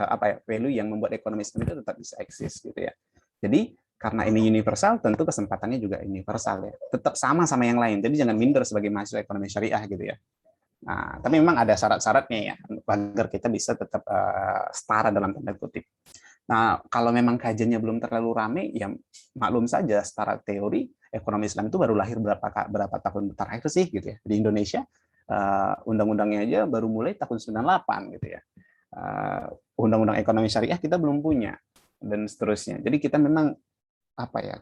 value yang membuat ekonomi Islam itu tetap bisa eksis gitu ya. Jadi karena ini universal, tentu kesempatannya juga universal ya. Tetap sama yang lain. Jadi jangan minder sebagai mahasiswa ekonomi syariah gitu ya. Nah, tapi memang ada syarat-syaratnya ya agar kita bisa tetap setara dalam tanda kutip. Nah, kalau memang kajiannya belum terlalu ramai, ya maklum saja secara teori ekonomi Islam itu baru lahir berapa tahun terakhir sih gitu ya. Di Indonesia undang-undangnya aja baru mulai tahun 98 gitu ya. Undang-undang ekonomi syariah kita belum punya dan seterusnya. Jadi kita memang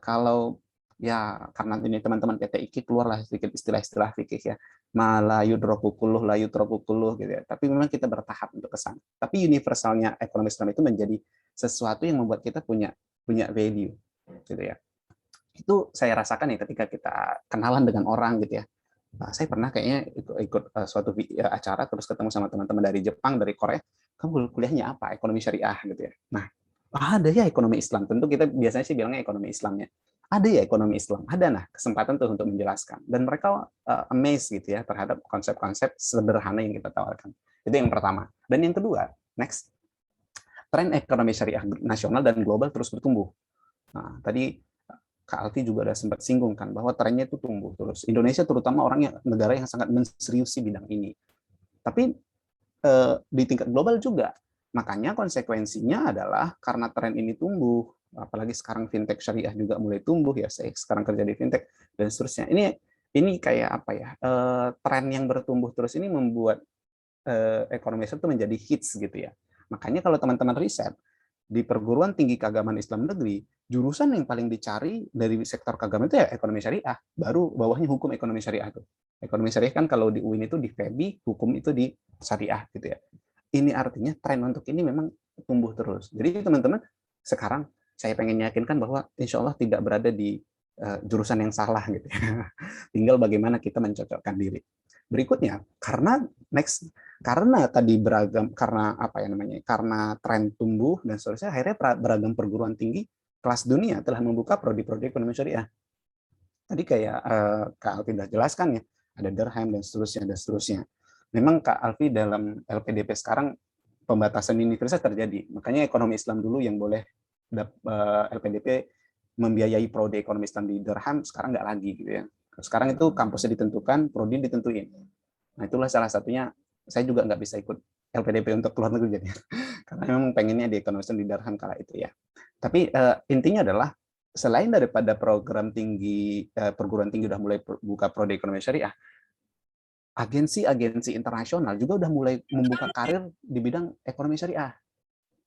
kalau ya karena ini teman-teman PTIK keluarlah sedikit istilah-istilah fikih ya, la yudroku kulluh la yudroku kulluh gitu ya. Tapi memang kita bertahap untuk ke sana. Tapi universalnya ekonomi Islam itu menjadi sesuatu yang membuat kita punya value gitu ya. Itu saya rasakan ya ketika kita kenalan dengan orang gitu ya. Nah, saya pernah kayaknya ikut suatu acara terus ketemu sama teman-teman dari Jepang, dari Korea. Kamu kuliahnya apa? Ekonomi syariah gitu ya. Nah, ada ya ekonomi Islam. Tentu kita biasanya sih bilangnya ekonomi Islamnya. Ada ya ekonomi Islam. Ada kesempatan tuh untuk menjelaskan. Dan mereka amazed gitu ya terhadap konsep-konsep sederhana yang kita tawarkan. Itu yang pertama. Dan yang kedua, next. Tren ekonomi syariah nasional dan global terus bertumbuh. Nah, tadi Kak Alfi juga ada sempat singgung kan bahwa trennya itu tumbuh terus. Indonesia terutama negara yang sangat menseriusi bidang ini. Tapi di tingkat global juga. Makanya konsekuensinya adalah karena tren ini tumbuh, apalagi sekarang fintech syariah juga mulai tumbuh ya, saya sekarang kerja di fintech dan seterusnya. Ini kayak tren yang bertumbuh terus ini membuat ekonomi Islam itu menjadi hits gitu ya. Makanya kalau teman-teman riset di perguruan tinggi keagamaan Islam negeri, jurusan yang paling dicari dari sektor keagamaan itu ya ekonomi syariah, baru bawahnya hukum ekonomi syariah tuh. Ekonomi syariah kan kalau di UIN itu di FEBI, hukum itu di syariah gitu ya. Ini artinya tren untuk ini memang tumbuh terus. Jadi teman-teman, sekarang saya pengen yakinkan bahwa insya Allah tidak berada di jurusan yang salah gitu ya. Tinggal bagaimana kita mencocokkan diri. Berikutnya, karena tadi beragam, karena tren tumbuh dan seterusnya, akhirnya beragam perguruan tinggi kelas dunia telah membuka prodi-prodi ekonomi syariah. Tadi kayak Kak Alfi sudah jelaskan ya, ada Durkheim dan seterusnya. Memang Kak Alfi dalam LPDP sekarang pembatasan universitas terjadi. Makanya ekonomi Islam dulu yang boleh LPDP membiayai prodi ekonomi Islam di Durkheim, sekarang nggak lagi gitu ya. Sekarang itu kampusnya ditentukan, prodi ditentuin. Nah itulah salah satunya. Saya juga nggak bisa ikut LPDP untuk luar negeri jadi. Karena memang pengennya di conversion di dirham kala itu ya. Tapi intinya adalah selain daripada program tinggi perguruan tinggi udah mulai buka prodi ekonomi syariah, agensi-agensi internasional juga udah mulai membuka karir di bidang ekonomi syariah.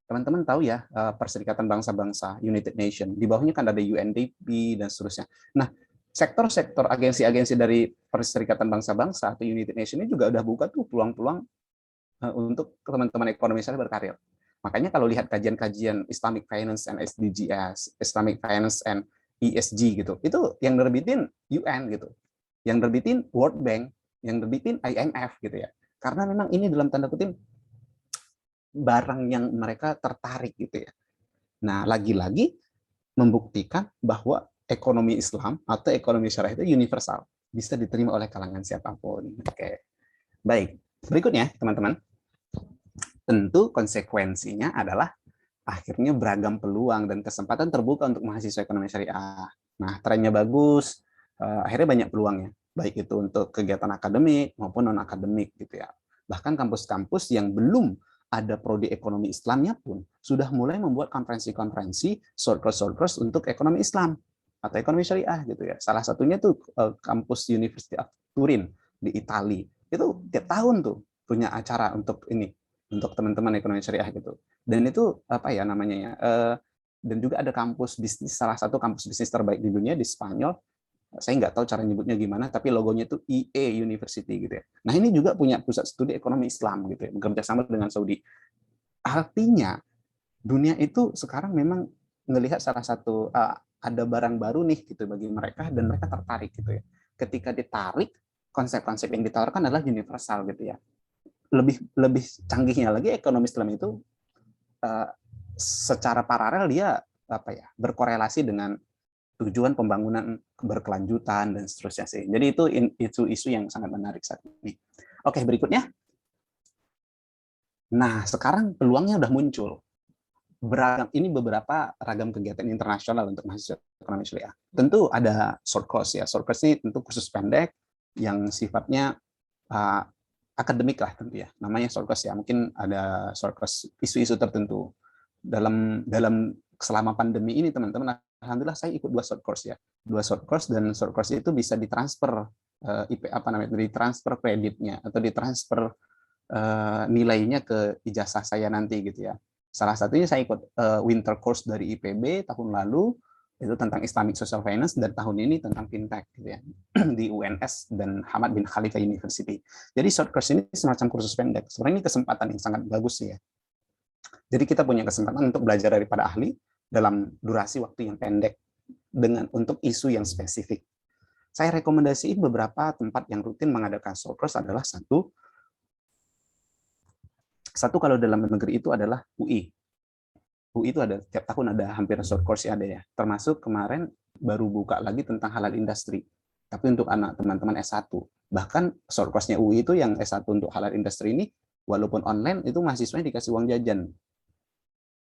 Teman-teman tahu ya, Perserikatan Bangsa-Bangsa, United Nation, di bawahnya kan ada UNDP dan seterusnya. Nah, sektor-sektor agensi-agensi dari Perserikatan Bangsa-Bangsa atau United Nation ini juga udah buka tuh peluang-peluang untuk teman-teman ekonomi syariah berkarir. Makanya kalau lihat kajian-kajian Islamic Finance and SDGs, Islamic Finance and ESG gitu, itu yang nerbitin UN gitu, yang nerbitin World Bank, yang nerbitin IMF gitu ya. Karena memang ini dalam tanda kutip barang yang mereka tertarik gitu ya. Nah, lagi-lagi membuktikan bahwa ekonomi Islam atau ekonomi syariah itu universal, bisa diterima oleh kalangan siapapun. Oke. Baik, berikutnya teman-teman. Tentu konsekuensinya adalah akhirnya beragam peluang dan kesempatan terbuka untuk mahasiswa ekonomi syariah. Nah, trennya bagus, akhirnya banyak peluangnya, baik itu untuk kegiatan akademik maupun non-akademik gitu ya. Bahkan kampus-kampus yang belum ada prodi ekonomi Islamnya pun sudah mulai membuat konferensi-konferensi, short course untuk ekonomi Islam atau ekonomi syariah gitu ya. Salah satunya tuh kampus University of Turin di Italia. Itu tiap tahun tuh punya acara untuk ini, untuk teman-teman ekonomi syariah gitu. Dan itu apa ya namanya ya? Dan juga ada kampus bisnis, salah satu kampus bisnis terbaik di dunia di Spanyol. Saya nggak tahu cara nyebutnya gimana, tapi logonya itu IE University gitu ya. Nah ini juga punya pusat studi ekonomi Islam gitu ya, bekerja sama dengan Saudi. Artinya dunia itu sekarang memang melihat salah satu ada barang baru nih gitu bagi mereka dan mereka tertarik gitu ya. Ketika ditarik, konsep-konsep yang ditawarkan adalah universal gitu ya. Lebih canggihnya lagi ekonomi Islam itu secara paralel dia apa ya berkorelasi dengan tujuan pembangunan berkelanjutan dan seterusnya sih. Jadi itu isu yang sangat menarik saat ini. Oke, berikutnya. Nah, sekarang peluangnya udah muncul. Ini beberapa ragam kegiatan internasional untuk mahasiswa ekonomi syariah. Tentu ada short course ya. Short course ini tentu kursus pendek yang sifatnya akademik lah tentu ya. Namanya short course ya. Mungkin ada short course isu-isu tertentu. Dalam selama pandemi ini teman-teman, alhamdulillah saya ikut 2 short course ya. 2 short course dan short course itu bisa ditransfer ditransfer kreditnya atau ditransfer nilainya ke ijazah saya nanti gitu ya. Salah satunya saya ikut winter course dari IPB tahun lalu itu tentang Islamic Social Finance dan tahun ini tentang fintech gitu ya di UNS dan Hamad bin Khalifa University. Jadi short course ini semacam kursus pendek. Sebenarnya ini kesempatan yang sangat bagus ya. Jadi kita punya kesempatan untuk belajar daripada ahli dalam durasi waktu yang pendek untuk isu yang spesifik. Saya rekomendasiin beberapa tempat yang rutin mengadakan short course adalah satu kalau dalam negeri itu adalah UI. UI itu ada tiap tahun ada hampir short course ada ya. Termasuk kemarin baru buka lagi tentang halal industri. Tapi untuk anak teman-teman S1. Bahkan short course-nya UI itu yang S1 untuk halal industri ini walaupun online itu mahasiswanya dikasih uang jajan.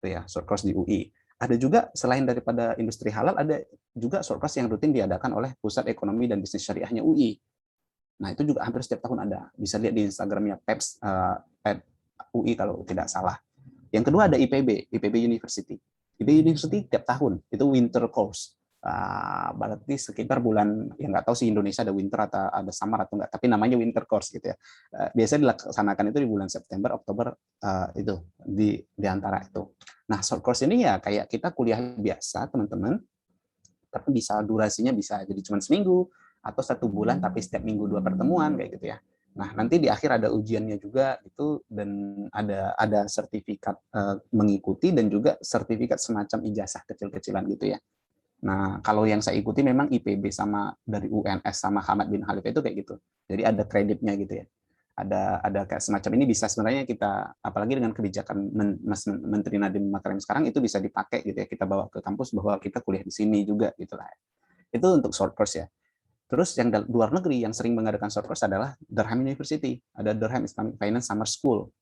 Itu ya, short course di UI. Ada juga selain daripada industri halal ada juga short course yang rutin diadakan oleh Pusat Ekonomi dan Bisnis Syariahnya UI. Nah, itu juga hampir setiap tahun ada. Bisa lihat di Instagramnya PEPS UI kalau tidak salah. Yang kedua ada IPB University. IPB University tiap tahun itu winter course. Berarti sekitar bulan, yang nggak tahu sih Indonesia ada winter atau ada summer atau enggak, tapi namanya winter course gitu ya. Biasanya dilaksanakan itu di bulan September, Oktober itu di antara itu. Nah, short course ini ya kayak kita kuliah biasa teman-teman, tapi bisa durasinya bisa jadi cuma seminggu atau 1 bulan, tapi setiap minggu 2 pertemuan kayak gitu ya. Nah, nanti di akhir ada ujiannya juga itu dan ada sertifikat mengikuti dan juga sertifikat semacam ijazah kecil-kecilan gitu ya. Nah, kalau yang saya ikuti memang IPB sama dari UNS sama Hamad bin Khalifa itu kayak gitu. Jadi ada kreditnya gitu ya. Ada kayak semacam ini bisa sebenarnya kita, apalagi dengan kebijakan Menteri Nadiem Makarim sekarang itu bisa dipakai gitu ya. Kita bawa ke kampus bahwa kita kuliah di sini juga gitu lah. Itu untuk short course ya. Terus yang luar negeri yang sering mengadakan short course adalah Durham University. Ada Durham Islamic Finance Summer School.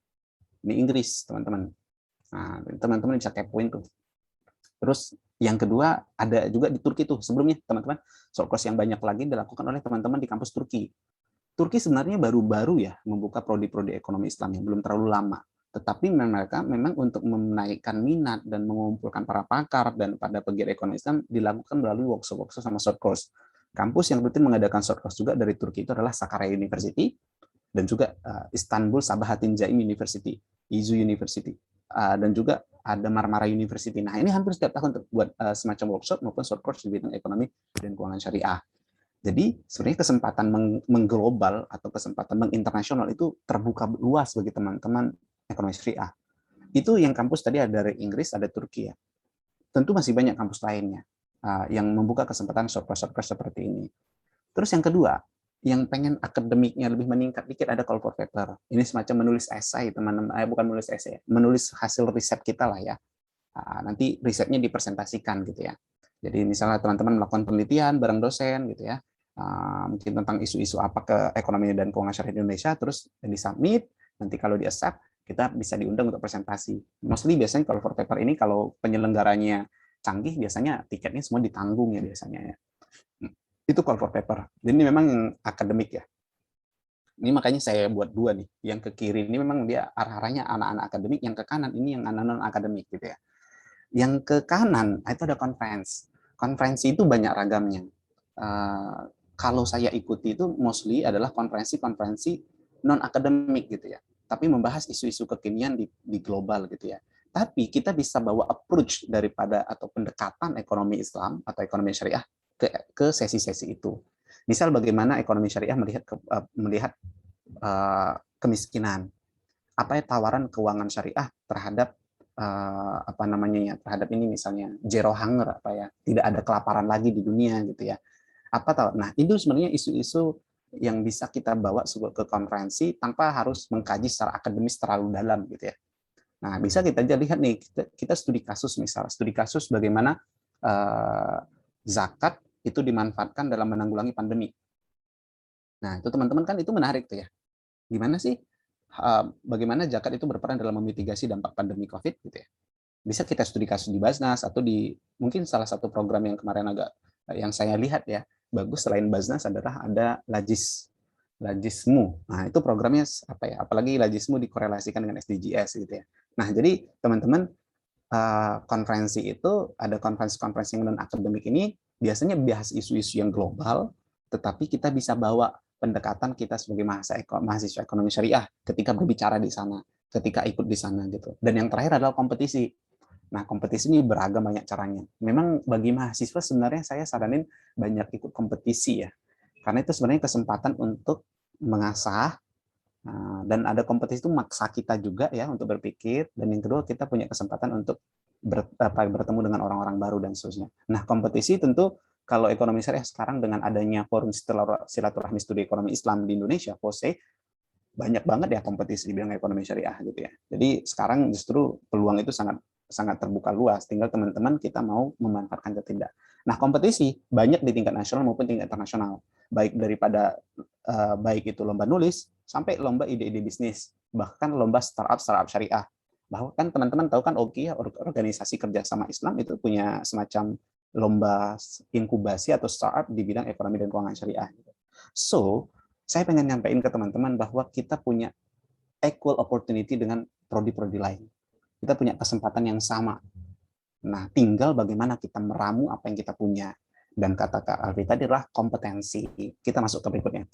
Ini Inggris, teman-teman. Nah, teman-teman bisa kepoin tuh. Terus yang kedua ada juga di Turki tuh sebelumnya teman-teman short course yang banyak lagi dilakukan oleh teman-teman di kampus Turki. Turki sebenarnya baru-baru ya membuka prodi-prodi ekonomi Islam yang belum terlalu lama. Tetapi mereka memang untuk menaikkan minat dan mengumpulkan para pakar dan pada pegiat ekonomi Islam dilakukan melalui workshop-workshop sama short course. Kampus yang rutin mengadakan short course juga dari Turki itu adalah Sakarya University dan juga Istanbul Sabahattin Jaim University, IZU University, dan juga ada Marmara University. Nah, ini hampir setiap tahun untuk buat semacam workshop maupun short course di bidang ekonomi dan keuangan syariah. Jadi sebenarnya kesempatan mengglobal atau kesempatan menginternasional itu terbuka luas bagi teman-teman ekonomi syariah. Itu yang kampus tadi ada dari Inggris, ada Turki ya. Tentu masih banyak kampus lainnya yang membuka kesempatan short course seperti ini. Terus yang kedua, yang pengen akademiknya lebih meningkat dikit ada call for paper. Ini semacam menulis esai teman-teman, bukan menulis esai, menulis hasil riset kita lah ya. Nanti risetnya dipresentasikan gitu ya. Jadi misalnya teman-teman melakukan penelitian bareng dosen gitu ya. Mungkin tentang isu-isu apa ke ekonomi dan keuangan syariah Indonesia, terus disubmit, nanti kalau di accept, kita bisa diundang untuk presentasi. Mostly biasanya kalau for paper ini, kalau penyelenggaranya canggih, biasanya tiketnya semua ditanggung ya biasanya ya. Itu call for paper. Jadi ini memang akademik ya. Ini makanya saya buat dua nih. Yang ke kiri ini memang dia arah-arahnya anak-anak akademik, yang ke kanan ini yang anak-anak akademik gitu ya. Yang ke kanan itu ada conference. Konferensi itu banyak ragamnya. Kalau saya ikuti itu mostly adalah konferensi-konferensi non-akademik gitu ya, tapi membahas isu-isu kekinian di global gitu ya. Tapi kita bisa bawa approach daripada atau pendekatan ekonomi Islam atau ekonomi syariah ke sesi-sesi itu. Misal bagaimana ekonomi syariah melihat kemiskinan. Apa ya tawaran keuangan syariah terhadap apa namanya ya, terhadap ini misalnya zero hunger, apa ya, tidak ada kelaparan lagi di dunia gitu ya. Apa tahu? Nah, itu sebenarnya isu-isu yang bisa kita bawa ke konferensi tanpa harus mengkaji secara akademis terlalu dalam gitu ya. Nah, bisa kita lihat nih, kita studi kasus misal, studi kasus bagaimana zakat itu dimanfaatkan dalam menanggulangi pandemi. Nah, itu teman-teman kan itu menarik tuh ya. Gimana sih bagaimana zakat itu berperan dalam memitigasi dampak pandemi COVID gitu ya. Bisa kita studi kasus di Basnas atau di mungkin salah satu program yang kemarin agak yang saya lihat ya bagus selain Basnas adalah ada Lajismu. Nah, itu programnya apa ya? Apalagi Lajismu dikorelasikan dengan SDGs gitu ya. Nah, jadi teman-teman konferensi itu ada konferensi-konferensi yang non akademik ini biasanya bahas isu-isu yang global, tetapi kita bisa bawa pendekatan kita sebagai mahasiswa ekonomi syariah ketika berbicara di sana, ketika ikut di sana gitu. Dan yang terakhir adalah kompetisi. Nah, kompetisi ini beragam banyak caranya. Memang bagi mahasiswa sebenarnya saya saranin banyak ikut kompetisi ya. Karena itu sebenarnya kesempatan untuk mengasah dan ada kompetisi itu maksa kita juga ya untuk berpikir, dan yang kedua kita punya kesempatan untuk bertemu dengan orang-orang baru dan seterusnya. Nah, kompetisi tentu kalau ekonomi syariah sekarang dengan adanya forum silaturahmi studi ekonomi Islam di Indonesia, FOSE, banyak banget ya kompetisi di bidang ekonomi syariah gitu ya. Jadi sekarang justru peluang itu sangat terbuka luas, tinggal teman-teman kita mau memanfaatkan atau tidak. Nah, kompetisi banyak di tingkat nasional maupun tingkat internasional, baik daripada baik itu lomba nulis sampai lomba ide-ide bisnis, bahkan lomba startup syariah. Bahkan teman-teman tahu kan OKI, organisasi kerjasama Islam, itu punya semacam lomba inkubasi atau startup di bidang ekonomi dan keuangan syariah. So, saya pengen nyampein ke teman-teman bahwa kita punya equal opportunity dengan prodi-prodi lain. Kita punya kesempatan yang sama. Nah, tinggal bagaimana kita meramu apa yang kita punya. Dan kata Kak Alfi tadi adalah kompetensi. Kita masuk ke berikutnya.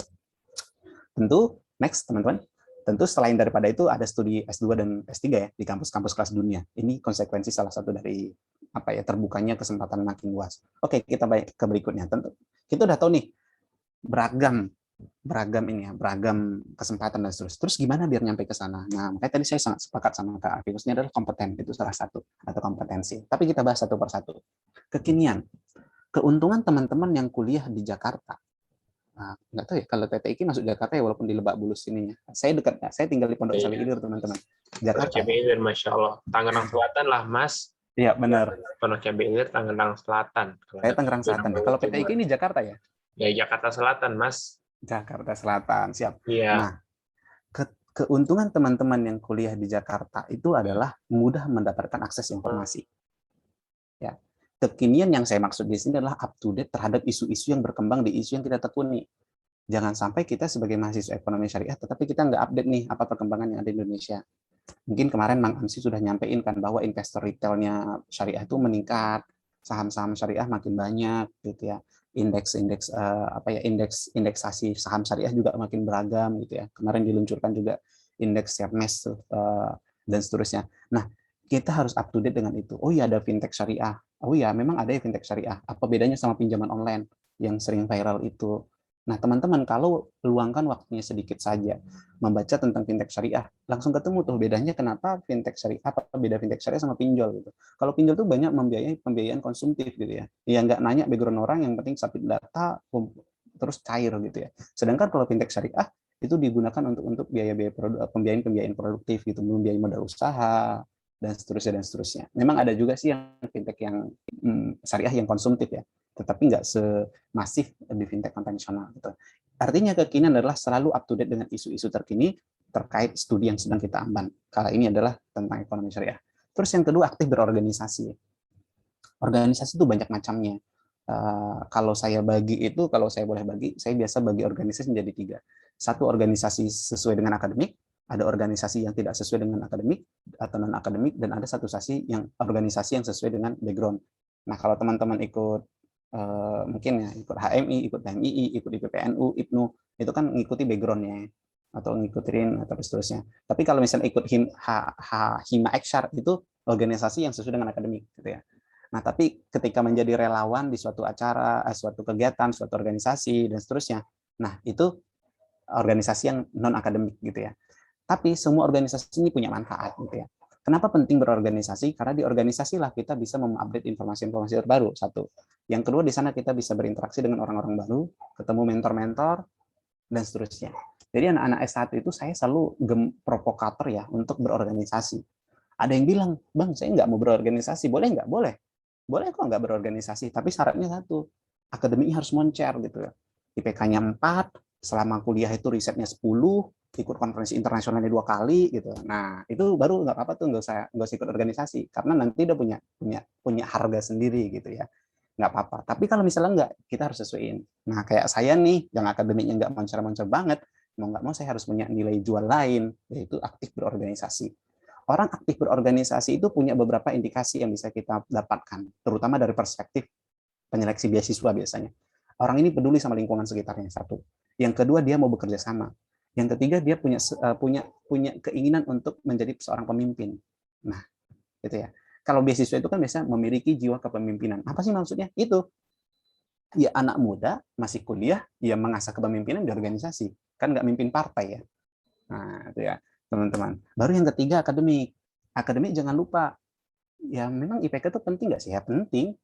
Tentu, next teman-teman. Tentu selain daripada itu ada studi S2 dan S3 ya di kampus-kampus kelas dunia. Ini konsekuensi salah satu dari apa ya terbukanya kesempatan makin luas. Oke, kita baik ke berikutnya. Tentu kita udah tahu nih beragam ini ya, beragam kesempatan dan seterusnya. Terus gimana biar nyampe ke sana? Nah, makanya tadi saya sangat sepakat sama Kak Alfi, ini adalah kompeten, itu salah satu atau kompetensi. Tapi kita bahas satu persatu. Kekinian, keuntungan teman-teman yang kuliah di Jakarta. Nah, nggak tahu ya kalau TTIK masuk Jakarta ya, walaupun di Lebak Bulus ininya. Saya dekat, saya tinggal di Pondok Indah Ilir teman-teman. Jakarta. Pondok Ilir, Masya Allah. Tangerang Selatan lah, Mas. Iya, benar. Pondok Ilir, Tangerang Selatan. Saya Tangerang Selatan. Kalau PTIK ini Jakarta ya? Ya, Jakarta Selatan, Mas. Jakarta Selatan, siap. Iya. Nah, keuntungan teman-teman yang kuliah di Jakarta itu adalah mudah mendapatkan akses informasi. Ya. Kekinian yang saya maksud di sini adalah up to date terhadap isu-isu yang berkembang di isu yang kita tekuni. Jangan sampai kita sebagai mahasiswa ekonomi syariah, tetapi kita nggak update nih apa perkembangan yang ada di Indonesia. Mungkin kemarin Mang Amsi sudah nyampein kan bahwa investor retailnya syariah itu meningkat, saham-saham syariah makin banyak gitu ya. Indeks-indeks indeksasi saham syariah juga makin beragam gitu ya. Kemarin diluncurkan juga indeks Sharmes dan seterusnya. Nah, kita harus up to date dengan itu. Oh iya, ada fintech syariah. Oh iya, memang ada ya fintech syariah. Apa bedanya sama pinjaman online yang sering viral itu? Nah, teman-teman, kalau luangkan waktunya sedikit saja membaca tentang fintech syariah, langsung ketemu tuh bedanya kenapa fintech syariah, apa beda fintech syariah sama pinjol gitu. Kalau pinjol tuh banyak membiayai pembiayaan konsumtif gitu ya. Ya nggak nanya background orang, yang penting submit data terus cair gitu ya. Sedangkan kalau fintech syariah itu digunakan untuk biaya-biaya pembiayaan produktif gitu, membiayai modal usaha dan seterusnya. Memang ada juga sih yang fintech yang syariah yang konsumtif ya, tetapi nggak semasif di fintech konvensional gitu. Artinya kekinian adalah selalu up to date dengan isu-isu terkini terkait studi yang sedang kita amban. Kala ini adalah tentang ekonomi syariah. Terus yang kedua, aktif berorganisasi. Organisasi itu banyak macamnya. Kalau saya boleh bagi, saya biasa bagi organisasi menjadi 3. Satu, organisasi sesuai dengan akademik, ada organisasi yang tidak sesuai dengan akademik atau non akademik, dan ada satu organisasi yang sesuai dengan background. Nah, kalau teman-teman ikut mungkin ya ikut HMI, ikut HMII, ikut IPPNU, IPNU, itu kan ngikuti backgroundnya atau ngikutin atau seterusnya. Tapi kalau misalnya ikut Hima Eksyar, itu organisasi yang sesuai dengan akademik gitu ya. Nah, tapi ketika menjadi relawan di suatu acara, suatu kegiatan, suatu organisasi dan seterusnya, nah itu organisasi yang non akademik gitu ya. Tapi semua organisasi ini punya manfaat gitu ya. Kenapa penting berorganisasi? Karena di organisasi lah kita bisa mengupdate informasi-informasi terbaru, satu. Yang kedua, di sana kita bisa berinteraksi dengan orang-orang baru, ketemu mentor-mentor, dan seterusnya. Jadi anak-anak S1 itu saya selalu provokator ya untuk berorganisasi. Ada yang bilang, Bang, saya nggak mau berorganisasi. Boleh nggak? Boleh. Boleh kok nggak berorganisasi, tapi syaratnya satu, akademiknya harus moncer gitu ya. IPK-nya 4, selama kuliah itu risetnya 10, ikut konferensi internasionalnya 2 kali gitu. Nah, itu baru nggak apa-apa tuh, nggak usah ikut organisasi, karena nanti udah punya harga sendiri gitu ya. Nggak apa-apa. Tapi kalau misalnya nggak, kita harus sesuaiin. Nah, kayak saya nih, yang akademiknya nggak moncer-moncer banget, mau nggak mau saya harus punya nilai jual lain, yaitu aktif berorganisasi. Orang aktif berorganisasi itu punya beberapa indikasi yang bisa kita dapatkan, terutama dari perspektif penyeleksi beasiswa biasanya. Orang ini peduli sama lingkungan sekitarnya, satu. Yang kedua, dia mau bekerja sama. Yang ketiga, dia punya keinginan untuk menjadi seorang pemimpin. Nah, gitu ya. Kalau beasiswa itu kan biasanya memiliki jiwa kepemimpinan. Apa sih maksudnya? Itu ya anak muda masih kuliah, ya mengasah kepemimpinan di organisasi. Kan nggak mimpin partai ya. Nah, itu ya, teman-teman. Baru yang ketiga, akademik. Akademik jangan lupa, ya memang IPK itu penting nggak sih? Ya penting.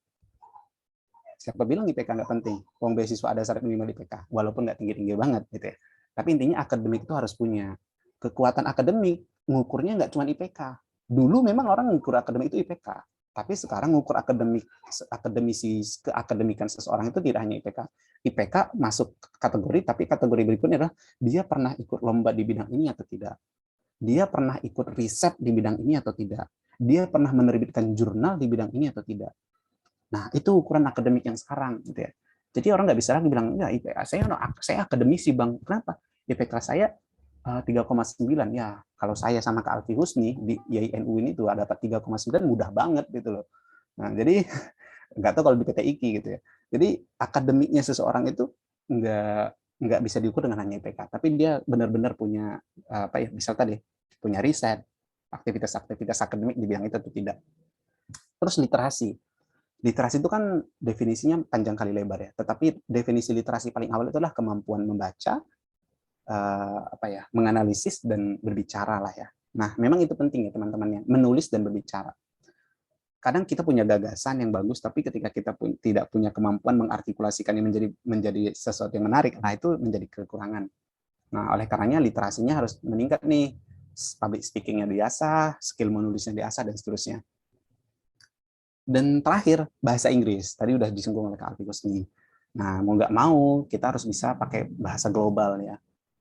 Siapa bilang IPK nggak penting? Uang beasiswa ada syarat minimal IPK, walaupun nggak tinggi-tinggi banget gitu ya. Tapi intinya akademik itu harus punya. Kekuatan akademik, ngukurnya nggak cuma IPK. Dulu memang orang ngukur akademik itu IPK. Tapi sekarang ngukur keakademikan seseorang itu tidak hanya IPK. IPK masuk kategori, tapi kategori berikutnya adalah dia pernah ikut lomba di bidang ini atau tidak. Dia pernah ikut riset di bidang ini atau tidak. Dia pernah menerbitkan jurnal di bidang ini atau tidak. Nah, itu ukuran akademik yang sekarang gitu ya. Jadi orang nggak bisa lagi bilang, ya IPK saya akademisi Bang. Kenapa? IPK saya 3,9. Ya, kalau saya sama Kak Alfi Husni di IAINU ini tuh dapat 3,9 mudah banget gitu loh. Nah, jadi nggak tahu kalau di PT IKI gitu ya. Jadi akademiknya seseorang itu nggak bisa diukur dengan hanya IPK, tapi dia benar-benar punya misal tadi punya riset, aktivitas akademik di bidang itu atau tidak. Terus literasi. Literasi itu kan definisinya panjang kali lebar ya. Tetapi definisi literasi paling awal itu adalah kemampuan membaca, menganalisis dan berbicara lah ya. Nah, memang itu penting ya teman-teman ya, menulis dan berbicara. Kadang kita punya gagasan yang bagus, tapi ketika kita tidak punya kemampuan mengartikulasikannya menjadi sesuatu yang menarik, nah itu menjadi kekurangan. Nah, oleh karenanya literasinya harus meningkat nih, public speaking-nya diasah, skill menulisnya diasah dan seterusnya. Dan terakhir, bahasa Inggris. Tadi udah disinggung oleh Kak Alfi Husni. Nah, mau nggak mau, kita harus bisa pakai bahasa global ya.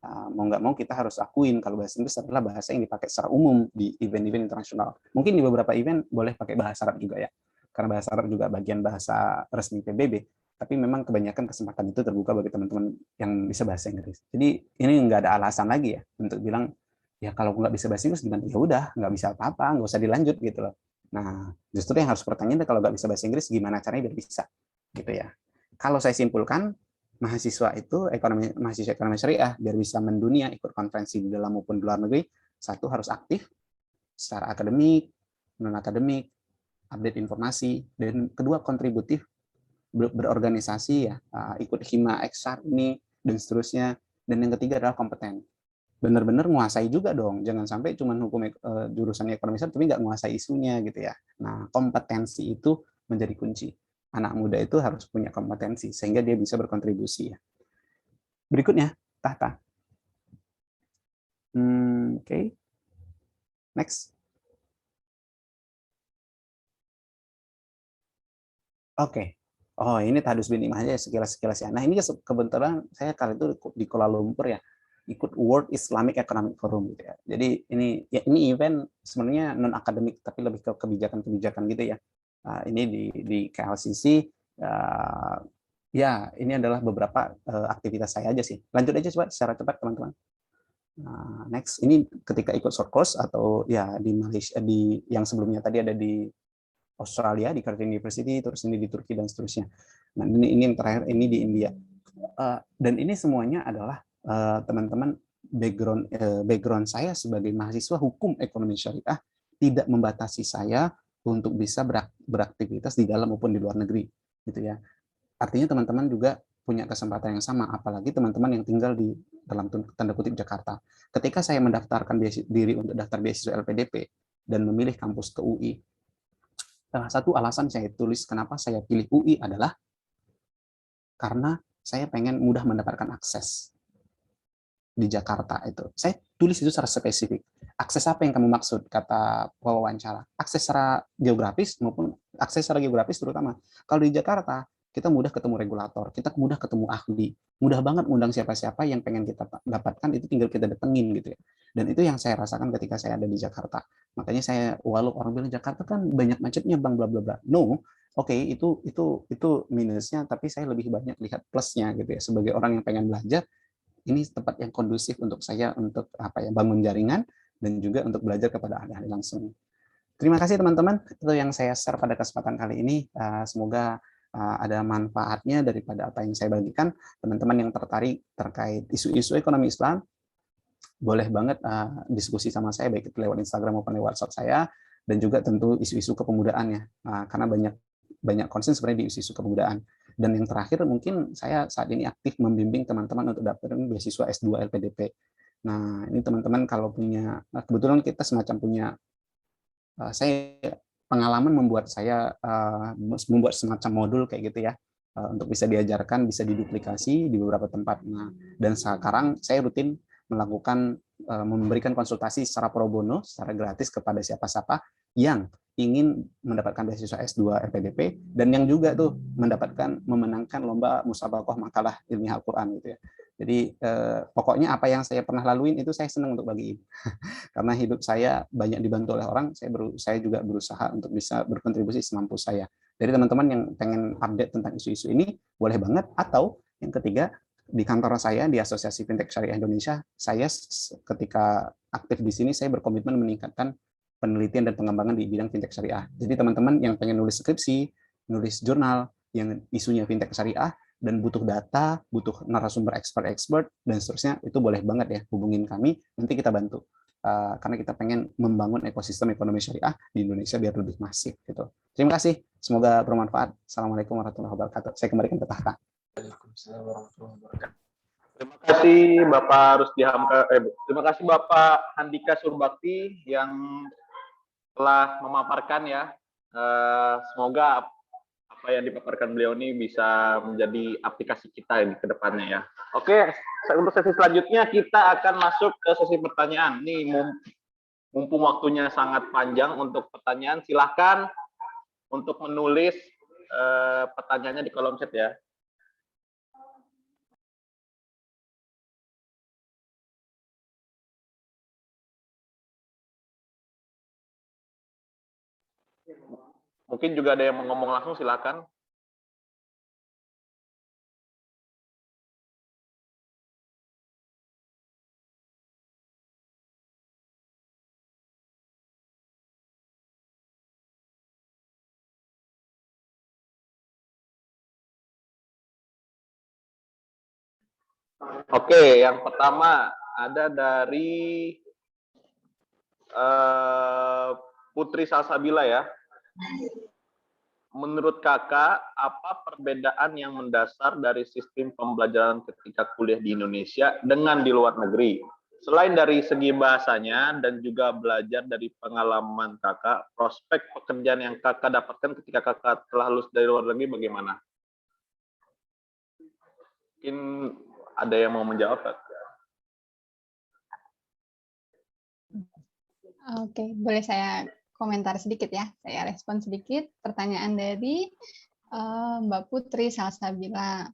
Mau nggak mau kita harus akuin kalau bahasa Inggris adalah bahasa yang dipakai secara umum di event-event internasional. Mungkin di beberapa event boleh pakai bahasa Arab juga ya. Karena bahasa Arab juga bagian bahasa resmi PBB. Tapi memang kebanyakan kesempatan itu terbuka bagi teman-teman yang bisa bahasa Inggris. Jadi ini nggak ada alasan lagi ya untuk bilang ya kalau nggak bisa bahasa Inggris gimana? Ya udah nggak bisa apa-apa, nggak usah dilanjut gitu loh. Nah justru yang harus pertanyaan kalau nggak bisa bahasa Inggris gimana caranya biar bisa gitu ya. Kalau saya simpulkan mahasiswa itu mahasiswa ekonomi syariah biar bisa mendunia ikut konferensi di dalam maupun di luar negeri, satu harus aktif secara akademik, non akademik, update informasi, dan kedua kontributif berorganisasi ya, ikut hima eksar ini dan seterusnya, dan yang ketiga adalah kompeten. Benar-benar menguasai juga dong, jangan sampai cuma hukum jurusan ekonomi tapi nggak menguasai isunya gitu ya. Nah kompetensi itu menjadi kunci. Anak muda itu harus punya kompetensi sehingga dia bisa berkontribusi ya. Berikutnya Tahta. Oke. Next. Oke. Oh, ini Tahdus bin Imah aja sekilas-sekilas ya. Nah, ini kebetulan saya kali itu di Kuala Lumpur ya, ikut World Islamic Economic Forum gitu ya. Jadi ini event sebenarnya non akademik tapi lebih ke kebijakan-kebijakan gitu ya. Ini di KLCC ya, ini adalah beberapa aktivitas saya aja sih. Lanjut aja coba secara cepat teman-teman. Next, ini ketika ikut short course atau ya di Malaysia yang sebelumnya tadi ada di Australia di Cardiff University, terus ini di Turki dan seterusnya. Nah ini yang terakhir ini di India. Dan ini semuanya adalah teman-teman background saya sebagai mahasiswa hukum ekonomi syariah tidak membatasi saya untuk bisa beraktivitas di dalam maupun di luar negeri, gitu ya. Artinya teman-teman juga punya kesempatan yang sama, apalagi teman-teman yang tinggal di dalam tanda kutip Jakarta. Ketika saya mendaftarkan diri untuk daftar beasiswa LPDP dan memilih kampus ke UI, salah satu alasan saya tulis kenapa saya pilih UI adalah karena saya pengen mudah mendapatkan akses di Jakarta itu. Saya tulis itu secara spesifik. Akses apa yang kamu maksud, kata wawancara. Akses secara geografis maupun akses secara geografis terutama. Kalau di Jakarta, kita mudah ketemu regulator, kita mudah ketemu ahli, mudah banget undang siapa-siapa yang pengen kita dapatkan, itu tinggal kita datengin gitu ya. Dan itu yang saya rasakan ketika saya ada di Jakarta. Makanya saya, walau orang bilang Jakarta kan banyak macetnya bang bla bla bla. No, oke, itu minusnya, tapi saya lebih banyak lihat plusnya gitu ya. Sebagai orang yang pengen belajar, ini tempat yang kondusif untuk saya untuk bangun jaringan dan juga untuk belajar kepada ahli-ahli langsung. Terima kasih teman-teman, itu yang saya share pada kesempatan kali ini. Semoga ada manfaatnya daripada apa yang saya bagikan. Teman-teman yang tertarik terkait isu-isu ekonomi Islam, boleh banget diskusi sama saya, baik itu lewat Instagram maupun lewat WhatsApp saya, dan juga tentu isu-isu kepemudaan ya, karena banyak concern sebenarnya di isu-isu kepemudaan. Dan yang terakhir mungkin saya saat ini aktif membimbing teman-teman untuk daftar beasiswa S2 LPDP. Nah ini teman-teman kalau punya, kebetulan kita semacam punya, saya pengalaman membuat semacam modul kayak gitu ya, untuk bisa diajarkan, bisa diduplikasi di beberapa tempat. Nah, dan sekarang saya rutin melakukan memberikan konsultasi secara pro bono, secara gratis kepada siapa-siapa yang ingin mendapatkan beasiswa S2 LPDP dan yang juga tuh memenangkan lomba musabaqah makalah ilmiah Al-Qur'an gitu ya. Jadi pokoknya apa yang saya pernah laluin itu saya senang untuk bagiin. Karena hidup saya banyak dibantu oleh orang, saya juga berusaha untuk bisa berkontribusi semampu saya. Jadi teman-teman yang pengen update tentang isu-isu ini, boleh banget. Atau yang ketiga, di kantor saya, di Asosiasi Fintech Syariah Indonesia, saya ketika aktif di sini, saya berkomitmen meningkatkan penelitian dan pengembangan di bidang fintech syariah. Jadi teman-teman yang pengen nulis skripsi, nulis jurnal, yang isunya fintech syariah, dan butuh data, butuh narasumber expert, dan seterusnya, itu boleh banget ya, hubungin kami, nanti kita bantu. Karena kita pengen membangun ekosistem ekonomi syariah di Indonesia biar lebih masif gitu. Terima kasih, semoga bermanfaat. Assalamualaikum warahmatullahi wabarakatuh. Saya kembalikan ke Tahta. Terima kasih Bapak Rusdi Hamka, terima kasih Bapak Handika Surbakti yang telah memaparkan ya. Semoga apa yang dipaparkan beliau ini bisa menjadi aplikasi kita di kedepannya ya. Oke, untuk sesi selanjutnya kita akan masuk ke sesi pertanyaan. Nih mumpung waktunya sangat panjang untuk pertanyaan, silahkan untuk menulis pertanyaannya di kolom chat ya. Mungkin juga ada yang mau ngomong langsung, silakan. Oke, yang pertama ada dari Putri Salsabila ya. Menurut kakak, apa perbedaan yang mendasar dari sistem pembelajaran ketika kuliah di Indonesia dengan di luar negeri? Selain dari segi bahasanya dan juga belajar dari pengalaman kakak, prospek pekerjaan yang kakak dapatkan ketika kakak telah lulus dari luar negeri bagaimana? Mungkin ada yang mau menjawab, Kak? Oke, boleh saya komentar sedikit ya. Saya respon sedikit pertanyaan dari Mbak Putri Salsabila.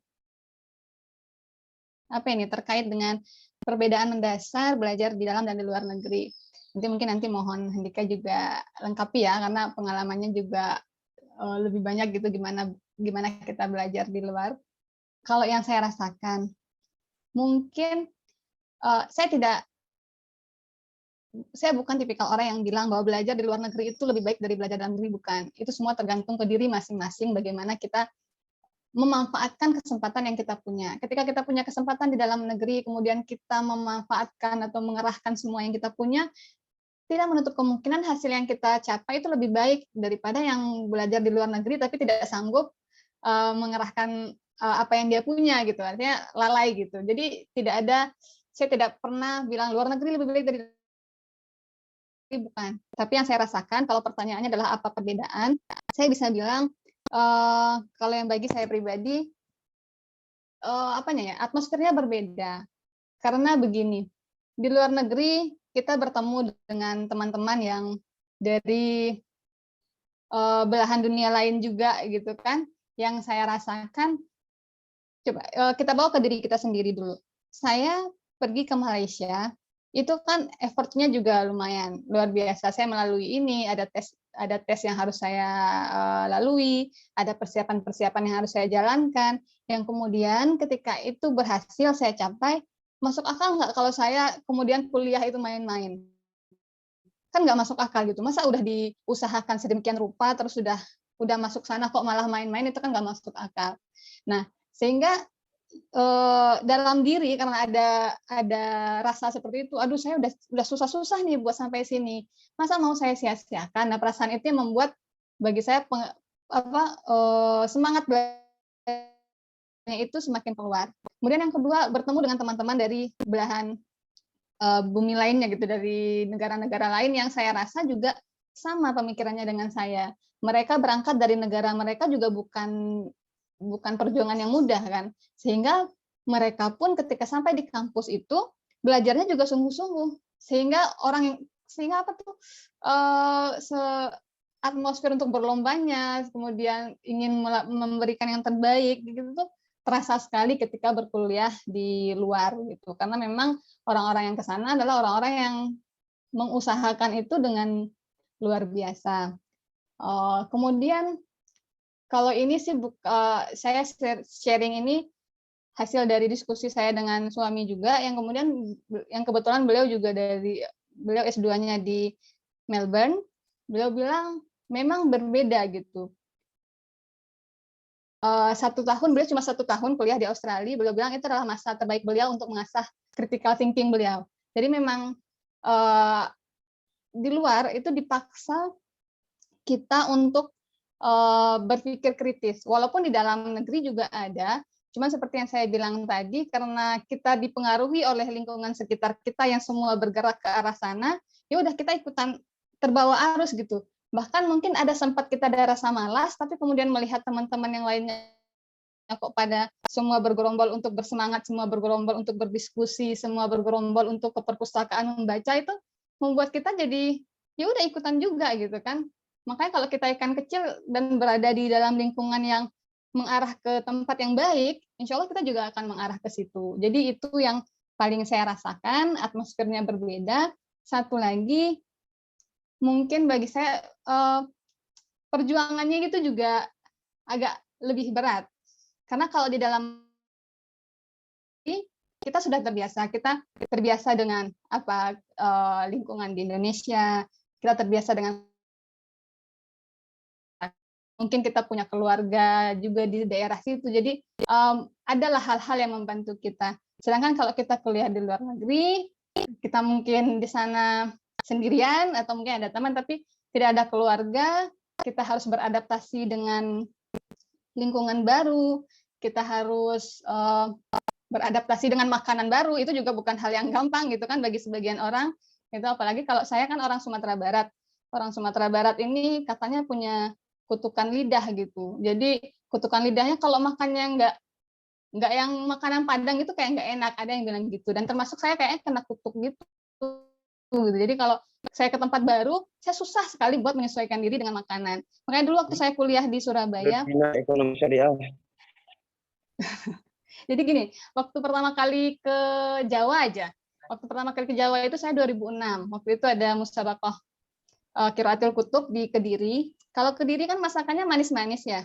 Apa ini terkait dengan perbedaan mendasar belajar di dalam dan di luar negeri. Nanti mohon Handika juga lengkapi ya, karena pengalamannya juga lebih banyak gitu gimana kita belajar di luar. Kalau yang saya rasakan, mungkin saya bukan tipikal orang yang bilang bahwa belajar di luar negeri itu lebih baik dari belajar dalam negeri, bukan. Itu semua tergantung ke diri masing-masing bagaimana kita memanfaatkan kesempatan yang kita punya. Ketika kita punya kesempatan di dalam negeri, kemudian kita memanfaatkan atau mengerahkan semua yang kita punya, tidak menutup kemungkinan hasil yang kita capai itu lebih baik daripada yang belajar di luar negeri tapi tidak sanggup mengerahkan apa yang dia punya gitu. Artinya lalai gitu. Jadi saya tidak pernah bilang luar negeri lebih baik dari bukan. Tapi yang saya rasakan kalau pertanyaannya adalah apa perbedaan, saya bisa bilang kalau yang bagi saya pribadi atmosfernya berbeda. Karena begini, di luar negeri kita bertemu dengan teman-teman yang dari belahan dunia lain juga gitu kan. Yang saya rasakan, coba kita bawa ke diri kita sendiri dulu. Saya pergi ke Malaysia, itu kan effortnya juga lumayan luar biasa. Saya melalui ini, ada tes yang harus saya lalui, ada persiapan-persiapan yang harus saya jalankan, yang kemudian ketika itu berhasil saya capai, masuk akal nggak kalau saya kemudian kuliah itu main-main? Kan nggak masuk akal gitu. Masa udah diusahakan sedemikian rupa, terus udah masuk sana kok malah main-main, itu kan nggak masuk akal. Nah, sehingga dalam diri karena ada rasa seperti itu, aduh saya udah susah-susah nih buat sampai sini, masa mau saya sia-siakan? Nah, perasaan itu yang membuat bagi saya semangat belajarnya itu semakin keluar. Kemudian yang kedua, bertemu dengan teman-teman dari belahan bumi lainnya gitu, dari negara-negara lain yang saya rasa juga sama pemikirannya dengan saya. Mereka berangkat dari negara mereka juga bukan perjuangan yang mudah kan, sehingga mereka pun ketika sampai di kampus itu belajarnya juga sungguh-sungguh, sehingga atmosfer untuk berlombanya, kemudian ingin memberikan yang terbaik gitu tuh terasa sekali ketika berkuliah di luar gitu, karena memang orang-orang yang ke sana adalah orang-orang yang mengusahakan itu dengan luar biasa. Kemudian kalau ini sih saya sharing ini hasil dari diskusi saya dengan suami juga, yang kebetulan beliau S2-nya di Melbourne. Beliau bilang memang berbeda gitu. 1 tahun, beliau cuma 1 tahun kuliah di Australia. Beliau bilang itu adalah masa terbaik beliau untuk mengasah critical thinking beliau. Jadi memang di luar itu dipaksa kita untuk berpikir kritis. Walaupun di dalam negeri juga ada, cuma seperti yang saya bilang tadi, karena kita dipengaruhi oleh lingkungan sekitar kita yang semua bergerak ke arah sana, ya udah kita ikutan terbawa arus gitu. Bahkan mungkin ada sempat kita ada rasa malas, tapi kemudian melihat teman-teman yang lainnya kok pada semua bergerombol untuk bersemangat, semua bergerombol untuk berdiskusi, semua bergerombol untuk ke perpustakaan membaca, itu membuat kita jadi ya udah ikutan juga gitu kan. Makanya kalau kita ikan kecil dan berada di dalam lingkungan yang mengarah ke tempat yang baik, insya Allah kita juga akan mengarah ke situ. Jadi itu yang paling saya rasakan, atmosfernya berbeda. Satu lagi, mungkin bagi saya perjuangannya itu juga agak lebih berat. Karena kalau di dalam kita sudah terbiasa dengan lingkungan di Indonesia, kita terbiasa dengan mungkin kita punya keluarga juga di daerah situ, jadi adalah hal-hal yang membantu kita. Sedangkan kalau kita kuliah di luar negeri, kita mungkin di sana sendirian atau mungkin ada teman tapi tidak ada keluarga, kita harus beradaptasi dengan lingkungan baru, kita harus beradaptasi dengan makanan baru, itu juga bukan hal yang gampang gitu kan bagi sebagian orang. Itu apalagi kalau saya kan orang Sumatera Barat. Orang Sumatera Barat ini katanya punya kutukan lidah gitu. Jadi kutukan lidahnya kalau makannya nggak yang makanan Padang itu kayak nggak enak, ada yang bilang gitu. Dan termasuk saya kayaknya kena kutuk gitu. Jadi kalau saya ke tempat baru, saya susah sekali buat menyesuaikan diri dengan makanan. Makanya dulu waktu saya kuliah di Surabaya, Ekonomi syariah. jadi gini, waktu pertama kali ke Jawa aja, waktu pertama kali ke Jawa itu saya 2006. Waktu itu ada musabaqah Qiraatul Kutub di Kediri. Kalau Kediri kan masakannya manis-manis ya.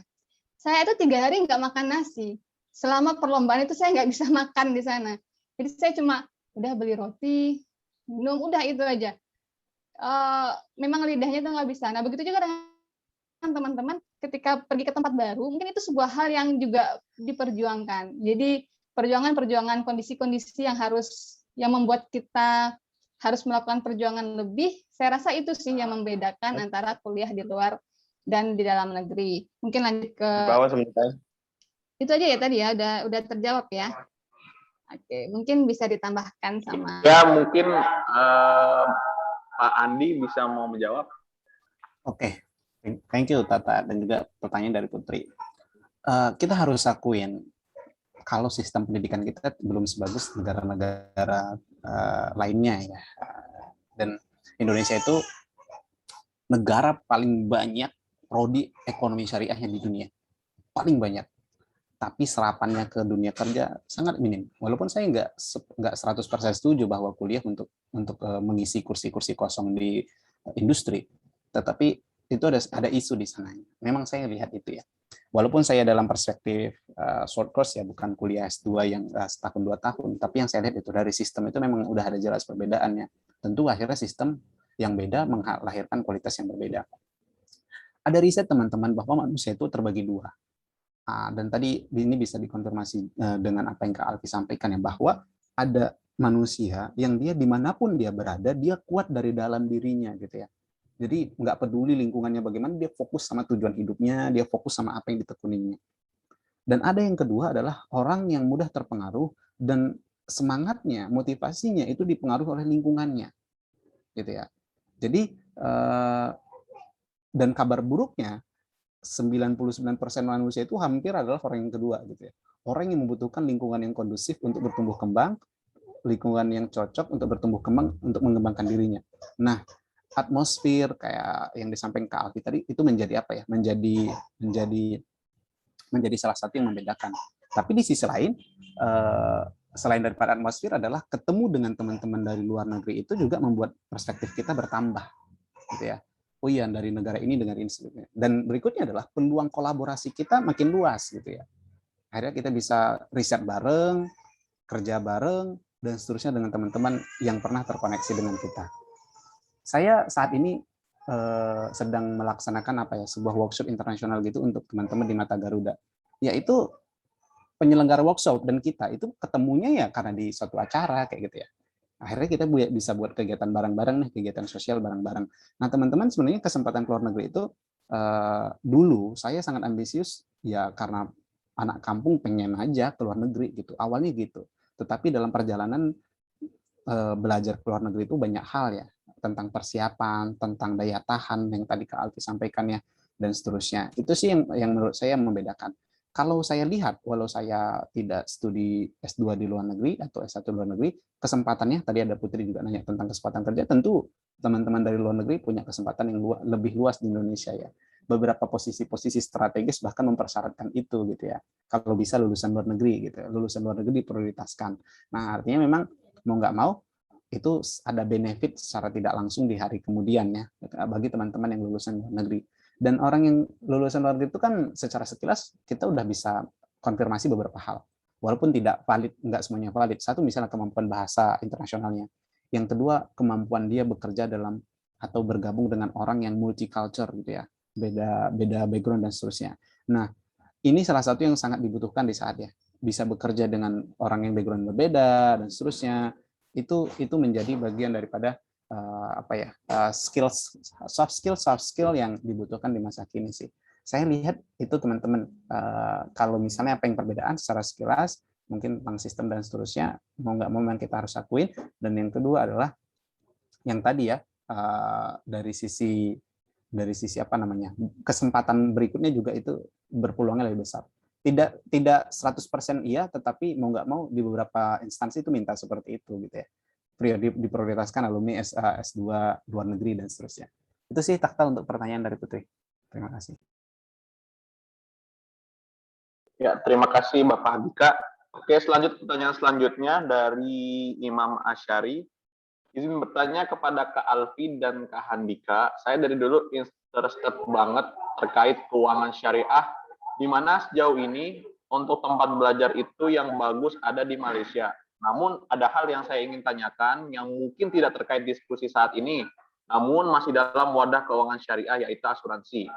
Saya itu 3 hari nggak makan nasi. Selama perlombaan itu saya nggak bisa makan di sana. Jadi saya cuma udah beli roti, minum, udah itu aja. Memang lidahnya itu nggak bisa. Nah begitu juga dengan teman-teman ketika pergi ke tempat baru, mungkin itu sebuah hal yang juga diperjuangkan. Jadi perjuangan kondisi-kondisi yang membuat kita harus melakukan perjuangan lebih. Saya rasa itu sih yang membedakan antara kuliah di luar dan di dalam negeri. Mungkin lanjut ke Bawah sebentar. itu aja ya tadi ya, udah terjawab ya. Oke, mungkin bisa ditambahkan sama. Ya mungkin Pak Andi bisa mau menjawab. Oke, thank you Tata dan juga pertanyaan dari Putri. Kita harus akuin kalau sistem pendidikan kita belum sebagus negara-negara lainnya ya. Dan Indonesia itu negara paling banyak prodi ekonomi syariahnya di dunia, paling banyak. Tapi serapannya ke dunia kerja sangat minim. Walaupun saya nggak 100% setuju bahwa kuliah untuk mengisi kursi-kursi kosong di industri, tetapi itu ada isu di sana. Memang saya lihat itu ya. Walaupun saya dalam perspektif short course ya, bukan kuliah S2 yang setahun 2 tahun, tapi yang saya lihat itu dari sistem itu memang udah ada jelas perbedaannya. Tentu akhirnya sistem yang beda melahirkan kualitas yang berbeda. Ada riset teman-teman bahwa manusia itu terbagi 2. Dan tadi ini bisa dikonfirmasi dengan apa yang Kak Alfi sampaikan ya, bahwa ada manusia yang dia dimanapun dia berada, dia kuat dari dalam dirinya gitu ya. Jadi nggak peduli lingkungannya bagaimana, dia fokus sama tujuan hidupnya, dia fokus sama apa yang ditekuninya. Dan ada yang kedua adalah orang yang mudah terpengaruh dan semangatnya, motivasinya itu dipengaruhi oleh lingkungannya, gitu ya. Jadi dan kabar buruknya 99% manusia itu hampir adalah orang yang kedua gitu ya. Orang yang membutuhkan lingkungan yang kondusif untuk bertumbuh kembang, lingkungan yang cocok untuk bertumbuh kembang, untuk mengembangkan dirinya. Nah, atmosfer kayak yang disampaikan Kak Alfi tadi itu menjadi apa ya? Menjadi salah satu yang membedakan. Tapi di sisi lain, selain daripada atmosfer adalah ketemu dengan teman-teman dari luar negeri itu juga membuat perspektif kita bertambah, gitu ya. Oh iya, dari negara ini, dan berikutnya adalah peluang kolaborasi kita makin luas gitu ya. Akhirnya kita bisa riset bareng, kerja bareng, dan seterusnya dengan teman-teman yang pernah terkoneksi dengan kita. Saya saat ini sedang melaksanakan sebuah workshop internasional gitu untuk teman-teman di Mata Garuda. Yaitu penyelenggara workshop dan kita itu ketemunya ya karena di suatu acara kayak gitu ya. Akhirnya kita bisa buat kegiatan bareng-bareng nih, kegiatan sosial bareng-bareng. Nah teman-teman sebenarnya kesempatan keluar negeri itu dulu saya sangat ambisius ya karena anak kampung pengen aja keluar negeri gitu, awalnya gitu. Tetapi dalam perjalanan belajar keluar negeri itu banyak hal ya, tentang persiapan, tentang daya tahan yang tadi Kak Alfi sampaikan ya, dan seterusnya. Itu sih yang menurut saya membedakan. Kalau saya lihat, walau saya tidak studi S2 di luar negeri atau S1 di luar negeri, kesempatannya, tadi ada Putri juga nanya tentang kesempatan kerja, tentu teman-teman dari luar negeri punya kesempatan yang lebih luas di Indonesia ya. Beberapa posisi-posisi strategis bahkan mempersyaratkan itu gitu ya. Kalau bisa lulusan luar negeri gitu, lulusan luar negeri diprioritaskan. Nah artinya memang mau nggak mau itu ada benefit secara tidak langsung di hari kemudian ya bagi teman-teman yang lulusan luar negeri. Dan orang yang lulusan luar negeri itu kan secara sekilas kita udah bisa konfirmasi beberapa hal. Walaupun tidak valid, nggak semuanya valid. Satu misalnya kemampuan bahasa internasionalnya. Yang kedua kemampuan dia bekerja dalam atau bergabung dengan orang yang multicultural gitu ya. Beda background dan seterusnya. Nah, ini salah satu yang sangat dibutuhkan di saat ya. bisa bekerja dengan orang yang background berbeda dan seterusnya. Itu menjadi bagian daripada soft skill yang dibutuhkan di masa kini sih. Saya lihat itu teman-teman, kalau misalnya apa yang perbedaan secara sekilas mungkin tentang sistem dan seterusnya, mau nggak mau memang kita harus akuin. Dan yang kedua adalah yang tadi ya, dari sisi kesempatan berikutnya juga itu berpeluangnya lebih besar. Tidak 100% iya, tetapi mau nggak mau di beberapa instansi itu minta seperti itu gitu ya. Diprioritaskan alumni S2 luar negeri dan seterusnya. Itu sih Takta untuk pertanyaan dari Putri. Terima kasih. Ya, terima kasih Bapak Handika. Oke, pertanyaan selanjutnya dari Imam Asyari. Izin bertanya kepada Kak Alfi dan Kak Handika. Saya dari dulu interested banget terkait keuangan syariah, di mana sejauh ini untuk tempat belajar itu yang bagus ada di Malaysia. Namun ada hal yang saya ingin tanyakan yang mungkin tidak terkait diskusi saat ini, namun masih dalam wadah keuangan syariah, yaitu asuransi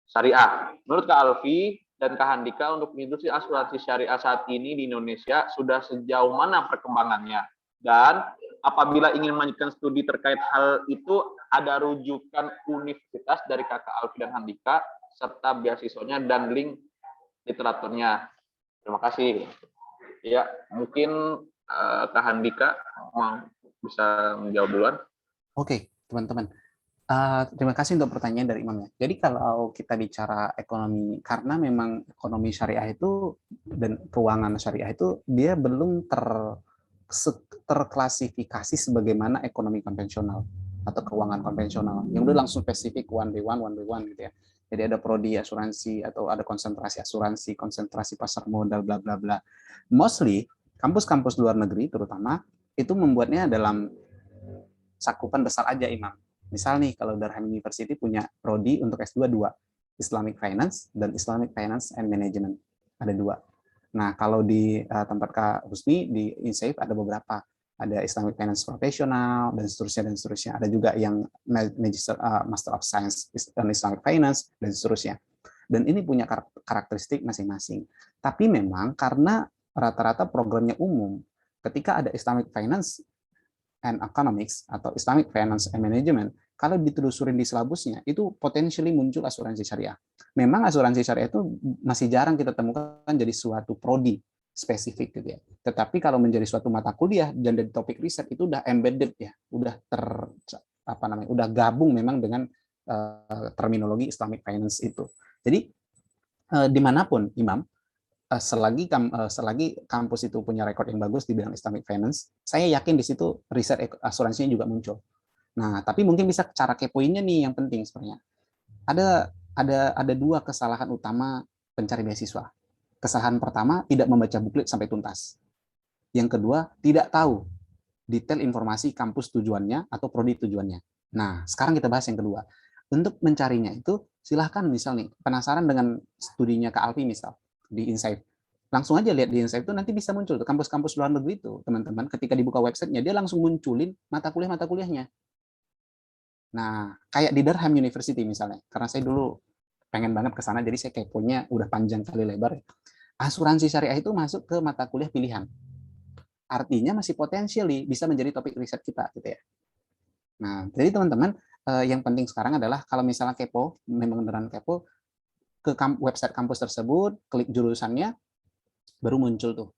syariah. Menurut Kak Alfi dan Kak Handika, untuk industri asuransi syariah saat ini di Indonesia sudah sejauh mana perkembangannya? Dan apabila ingin melanjutkan studi terkait hal itu, ada rujukan universitas dari Kakak Alfi dan Handika, serta beasiswanya dan link literaturnya. Terima kasih. Ya, mungkin Kak Handika mau bisa menjawab duluan. Oke, teman-teman. Terima kasih untuk pertanyaan dari Imam. Jadi kalau kita bicara ekonomi, karena memang ekonomi syariah itu dan keuangan syariah itu dia belum terklasifikasi sebagaimana ekonomi konvensional atau keuangan konvensional. Yang udah langsung spesifik one by one gitu ya. Jadi ada prodi asuransi atau ada konsentrasi asuransi, konsentrasi pasar modal, bla bla bla. Mostly kampus-kampus luar negeri terutama itu membuatnya dalam cakupan besar aja, Imam. Misal nih, kalau Durham University punya prodi untuk S2 2, Islamic Finance dan Islamic Finance and Management. Ada 2. Nah, kalau di tempat Kak Husni, di INSAFE ada beberapa. Ada Islamic Finance Professional, dan seterusnya. Ada juga yang Master of Science dan Islamic Finance, dan seterusnya. Dan ini punya karakteristik masing-masing. Tapi memang karena rata-rata programnya umum, ketika ada Islamic Finance and Economics atau Islamic Finance and Management, kalau ditelusurin di silabusnya, itu potentially muncul asuransi syariah. Memang asuransi syariah itu masih jarang kita temukan jadi suatu prodi spesifik gitu ya. Tetapi kalau menjadi suatu mata kuliah dan dari topik riset itu udah embedded ya, udah udah gabung memang dengan terminologi Islamic Finance itu. Jadi dimanapun Imam, selagi kampus itu punya rekor yang bagus di bidang Islamic Finance, saya yakin di situ riset asuransinya juga muncul. Nah, tapi mungkin bisa cara kepoinnya nih yang penting sebenarnya. Ada 2 kesalahan utama pencari beasiswa. Kesalahan pertama, tidak membaca buklet sampai tuntas. Yang kedua, tidak tahu detail informasi kampus tujuannya atau prodi tujuannya. Nah, sekarang kita bahas yang kedua. Untuk mencarinya itu, silahkan misal nih, penasaran dengan studinya Kak Alfi misal, di Insight. Langsung aja lihat di Insight itu nanti bisa muncul tuh kampus-kampus luar negeri itu, teman-teman. Ketika dibuka websitenya, dia langsung munculin mata kuliahnya. Nah, kayak di Durham University misalnya, karena saya dulu pengen banget ke sana, jadi saya keponya udah panjang kali lebar. Asuransi syariah itu masuk ke mata kuliah pilihan. Artinya masih potensially bisa menjadi topik riset kita, gitu ya. Nah, jadi teman-teman, yang penting sekarang adalah kalau misalnya kepo, memang beneran kepo, ke website kampus tersebut, klik jurusannya, baru muncul tuh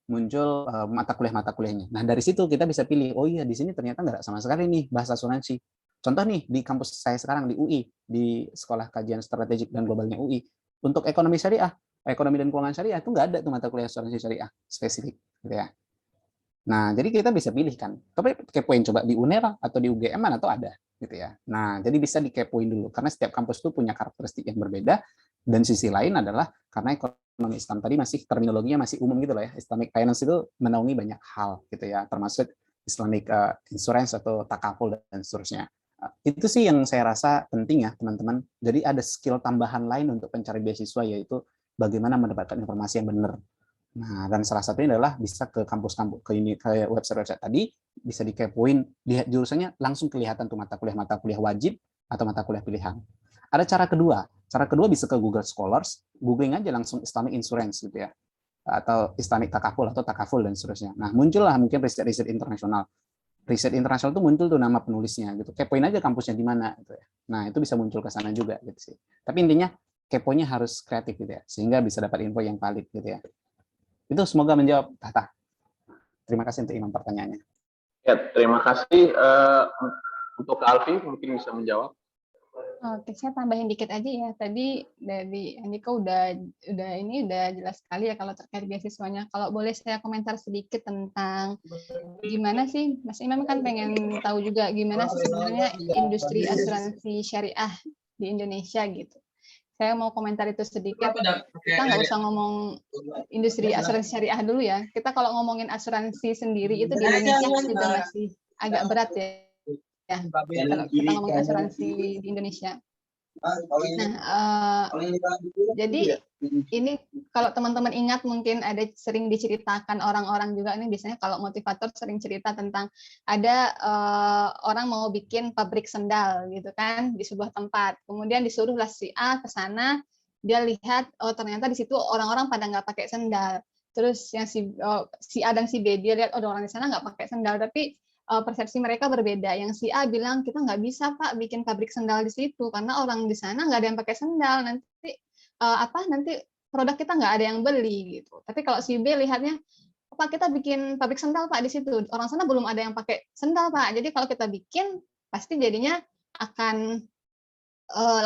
muncul mata kuliahnya. Nah, dari situ kita bisa pilih, oh iya di sini ternyata nggak sama sekali nih bahasa asuransi. Contoh nih di kampus saya sekarang di UI, di Sekolah Kajian Strategik dan Globalnya UI, untuk ekonomi syariah, ekonomi dan keuangan syariah itu nggak ada tuh mata kuliah asuransi syariah spesifik, gitu ya. Nah, jadi kita bisa pilih kan. Tapi kepoin coba di UNER atau di UGM mana tuh ada, gitu ya. Nah, jadi bisa dikepoin dulu karena setiap kampus itu punya karakteristik yang berbeda. Dan sisi lain adalah karena ekonomi Islam tadi masih terminologinya masih umum gitu loh ya. Islamic Finance itu menaungi banyak hal gitu ya, termasuk Islamic Insurance atau takaful dan seterusnya. Itu sih yang saya rasa penting ya teman-teman. Jadi ada skill tambahan lain untuk pencari beasiswa, yaitu bagaimana mendapatkan informasi yang benar. Nah, dan salah satunya adalah bisa ke kampus-kampus, ke website-website tadi, bisa dikepoin, lihat jurusannya, langsung kelihatan tuh mata kuliah wajib atau mata kuliah pilihan. Ada cara kedua. Cara kedua bisa ke Google Scholars, googling aja langsung Islamic Insurance gitu ya, atau Islamic Takaful atau Takaful dan seterusnya. Nah, muncullah mungkin riset-riset internasional. Riset internasional itu muncul tuh nama penulisnya gitu. Kepoin aja kampusnya di mana gitu ya. Nah, itu bisa muncul ke sana juga gitu sih. Tapi intinya keponya harus kreatif gitu ya, sehingga bisa dapat info yang valid gitu ya. Itu semoga menjawab Tata. Terima kasih untuk Imam pertanyaannya. Ya, terima kasih. Untuk Kak Alfi mungkin bisa menjawab. Oke, saya tambahin dikit aja ya. Tadi dari Andika udah jelas sekali ya kalau terkait beasiswanya. Kalau boleh saya komentar sedikit tentang gimana sih, Mas Imam kan pengen tahu juga gimana sih sebenarnya industri asuransi syariah di Indonesia gitu. Saya mau komentar itu sedikit. Kita nggak usah ngomong industri asuransi syariah dulu ya. Kita kalau ngomongin asuransi sendiri itu di Indonesia juga masih agak berat ya. Ya, kalau kita ngomongin asuransi di Indonesia. Nah, jadi ini kalau teman-teman ingat mungkin ada sering diceritakan orang-orang juga ini biasanya kalau motivator sering cerita tentang ada orang mau bikin pabrik sendal gitu kan di sebuah tempat. Kemudian disuruhlah si A ke sana, dia lihat oh ternyata di situ orang-orang pada nggak pakai sendal. Terus yang si A dan si B dia lihat oh orang di sana nggak pakai sendal tapi persepsi mereka berbeda. Yang si A bilang kita nggak bisa Pak bikin pabrik sendal di situ karena orang di sana nggak ada yang pakai sendal nanti nanti produk kita nggak ada yang beli gitu. Tapi kalau si B lihatnya Pak kita bikin pabrik sendal Pak di situ orang sana belum ada yang pakai sendal Pak. Jadi kalau kita bikin pasti jadinya akan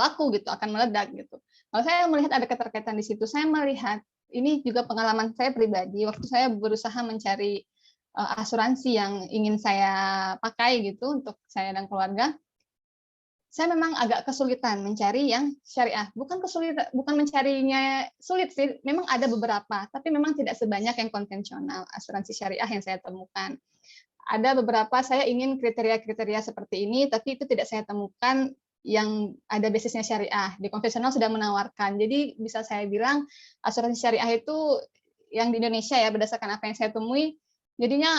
laku gitu, akan meledak gitu. Kalau saya melihat ada keterkaitan di situ, saya melihat ini juga pengalaman saya pribadi waktu saya berusaha mencari asuransi yang ingin saya pakai gitu untuk saya dan keluarga, saya memang agak kesulitan mencari yang syariah. Bukan mencarinya sulit sih, memang ada beberapa, tapi memang tidak sebanyak yang konvensional asuransi syariah yang saya temukan. Ada beberapa saya ingin kriteria-kriteria seperti ini, tapi itu tidak saya temukan yang ada basisnya syariah. Di konvensional sudah menawarkan. Jadi bisa saya bilang asuransi syariah itu yang di Indonesia ya berdasarkan apa yang saya temui jadinya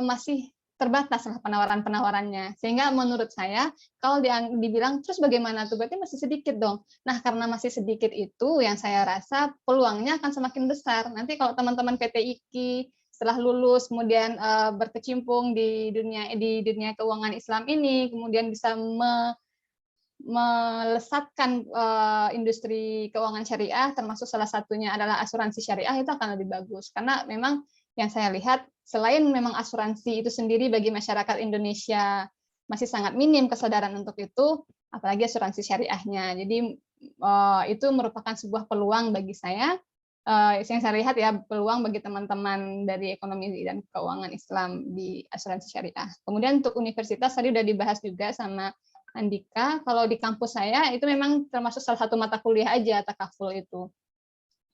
masih terbatas lah penawaran-penawarannya. Sehingga menurut saya kalau dibilang terus bagaimana tuh berarti masih sedikit dong. Nah, karena masih sedikit itu yang saya rasa peluangnya akan semakin besar. Nanti kalau teman-teman PTIQ setelah lulus kemudian berkecimpung di dunia keuangan Islam ini, kemudian bisa melesatkan industri keuangan syariah termasuk salah satunya adalah asuransi syariah itu akan lebih bagus. Karena memang yang saya lihat selain memang asuransi itu sendiri bagi masyarakat Indonesia masih sangat minim kesadaran untuk itu, apalagi asuransi syariahnya. Jadi itu merupakan sebuah peluang bagi saya, yang saya lihat ya peluang bagi teman-teman dari ekonomi dan keuangan Islam di asuransi syariah. Kemudian untuk universitas tadi sudah dibahas juga sama Andika, kalau di kampus saya itu memang termasuk salah satu mata kuliah aja takaful itu.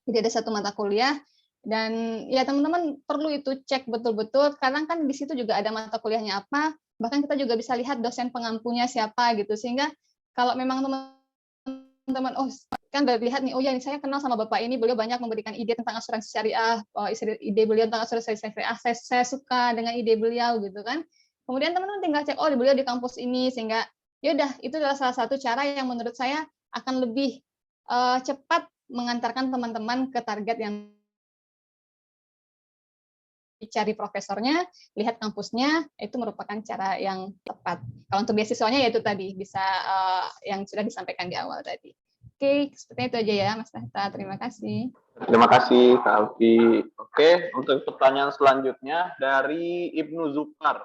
Jadi ada satu mata kuliah dan ya teman-teman perlu itu cek betul-betul karena kan di situ juga ada mata kuliahnya apa, bahkan kita juga bisa lihat dosen pengampunya siapa gitu sehingga kalau memang teman-teman kan udah lihat nih oh ya ini saya kenal sama Bapak ini beliau banyak memberikan ide tentang asuransi syariah, ide beliau tentang asuransi syariah saya suka dengan ide beliau gitu kan. Kemudian teman-teman tinggal cek beliau di kampus ini sehingga ya udah itu adalah salah satu cara yang menurut saya akan lebih cepat mengantarkan teman-teman ke target yang dicari profesornya, lihat kampusnya, itu merupakan cara yang tepat. Kalau untuk beasiswanya ya itu tadi, bisa yang sudah disampaikan di awal tadi. Oke, sepertinya itu aja ya Mas Tahta, terima kasih. Terima kasih Kak Alfi. Oke, untuk pertanyaan selanjutnya dari Ibnu Zufar.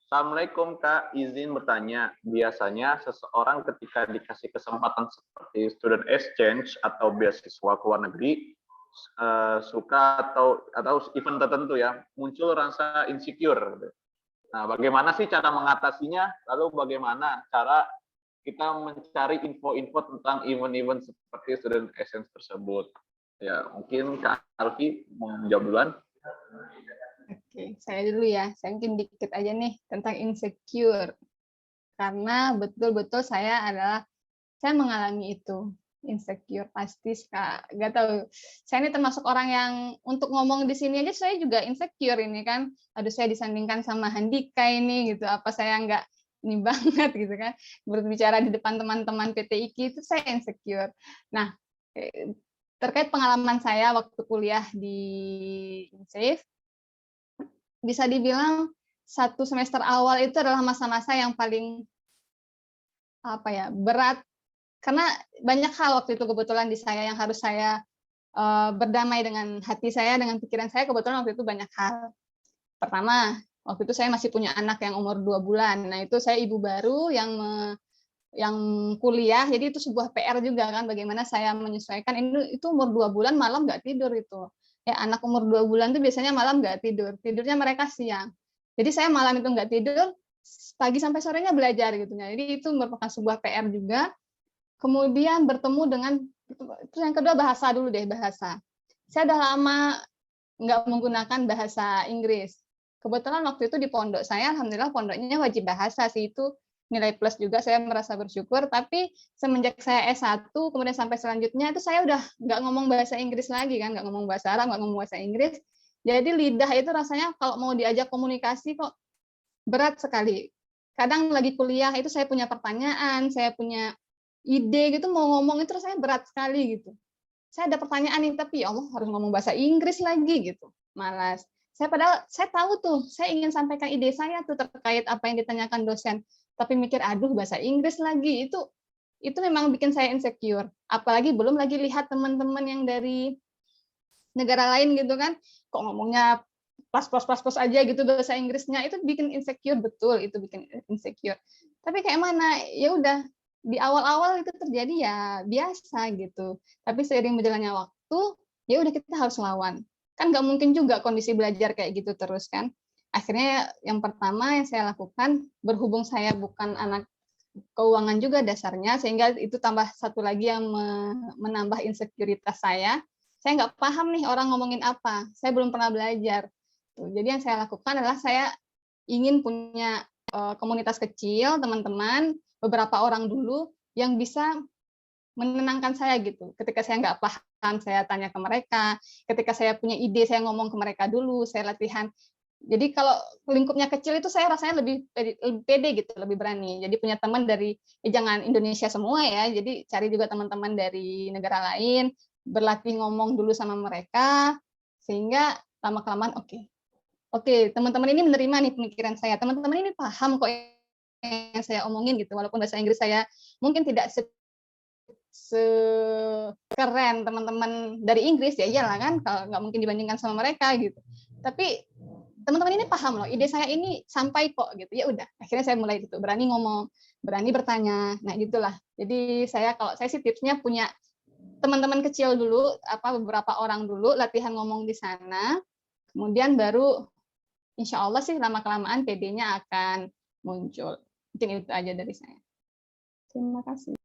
Assalamualaikum Kak, izin bertanya, biasanya seseorang ketika dikasih kesempatan seperti student exchange atau beasiswa ke luar negeri, suka atau event tertentu ya, muncul rasa insecure. Nah, bagaimana sih cara mengatasinya? Lalu bagaimana cara kita mencari info-info tentang event-event seperti student exchange tersebut? Ya, mungkin Kak Alfi mau menjawab duluan. Oke, saya dulu ya. Saya mungkin dikit aja nih tentang insecure. Karena betul-betul saya mengalami itu. Insecure pasti nggak tahu. Saya ini termasuk orang yang untuk ngomong di sini aja saya juga insecure ini kan. Aduh saya disandingkan sama Handika ini gitu. Apa saya ini banget gitu kan. Berbicara di depan teman-teman PTIK itu saya insecure. Nah, terkait pengalaman saya waktu kuliah di INSAFE, bisa dibilang 1 semester awal itu adalah masa-masa yang paling berat, karena banyak hal waktu itu kebetulan di saya yang harus saya berdamai dengan hati saya, dengan pikiran saya. Kebetulan waktu itu banyak hal. Pertama, waktu itu saya masih punya anak yang umur 2 bulan. Nah, itu saya ibu baru yang kuliah, jadi itu sebuah PR juga kan, bagaimana saya menyesuaikan. Itu umur 2 bulan malam nggak tidur itu. Ya, anak umur 2 bulan tuh biasanya malam nggak tidur, tidurnya mereka siang. Jadi saya malam itu nggak tidur, pagi sampai sorenya belajar gitu. Jadi itu merupakan sebuah PR juga. Kemudian bertemu dengan, terus yang kedua bahasa dulu deh, bahasa. Saya udah lama nggak menggunakan bahasa Inggris. Kebetulan waktu itu di pondok saya, alhamdulillah pondoknya wajib bahasa sih, itu nilai plus juga, saya merasa bersyukur. Tapi semenjak saya S1, kemudian sampai selanjutnya, itu saya udah nggak ngomong bahasa Inggris lagi kan, nggak ngomong bahasa Arab, nggak ngomong bahasa Inggris. Jadi lidah itu rasanya kalau mau diajak komunikasi kok berat sekali. Kadang lagi kuliah itu saya punya pertanyaan, saya punya ide gitu, mau ngomong itu rasanya berat sekali gitu. Saya ada pertanyaan nih, tapi ya Allah harus ngomong bahasa Inggris lagi gitu. Malas. Padahal saya tahu tuh, saya ingin sampaikan ide saya tuh terkait apa yang ditanyakan dosen. Tapi mikir, aduh bahasa Inggris lagi, itu memang bikin saya insecure. Apalagi belum lagi lihat teman-teman yang dari negara lain gitu kan, kok ngomongnya plus aja gitu bahasa Inggrisnya, itu bikin insecure, betul itu bikin insecure. Tapi kayak mana, ya udah, di awal-awal itu terjadi ya biasa gitu. Tapi seiring berjalannya waktu, ya udah kita harus lawan. Kan nggak mungkin juga kondisi belajar kayak gitu terus kan. Akhirnya yang pertama yang saya lakukan, berhubung saya bukan anak keuangan juga dasarnya, sehingga itu tambah satu lagi yang menambah insekuritas saya. Saya nggak paham nih orang ngomongin apa, saya belum pernah belajar. Jadi yang saya lakukan adalah saya ingin punya komunitas kecil, teman-teman, beberapa orang dulu yang bisa menenangkan saya gitu. Ketika saya nggak paham, saya tanya ke mereka. Ketika saya punya ide, saya ngomong ke mereka dulu, saya latihan. Jadi kalau lingkupnya kecil itu saya rasanya lebih pede gitu, lebih berani. Jadi punya teman dari, jangan Indonesia semua ya, jadi cari juga teman-teman dari negara lain, berlatih ngomong dulu sama mereka, sehingga lama-kelamaan Oke, teman-teman ini menerima nih pemikiran saya. Teman-teman ini paham kok yang saya omongin gitu. Walaupun bahasa Inggris saya mungkin tidak sekeren teman-teman dari Inggris, ya iyalah kan, kalau nggak mungkin dibandingkan sama mereka gitu. Tapi teman-teman ini paham loh, ide saya ini sampai kok gitu. Ya udah, akhirnya saya mulai gitu, berani ngomong, berani bertanya. Nah, gitulah. Jadi kalau saya sih tipsnya punya teman-teman kecil dulu, beberapa orang dulu latihan ngomong di sana. Kemudian baru insya Allah sih lama-kelamaan PD-nya akan muncul. Mungkin itu aja dari saya. Terima kasih.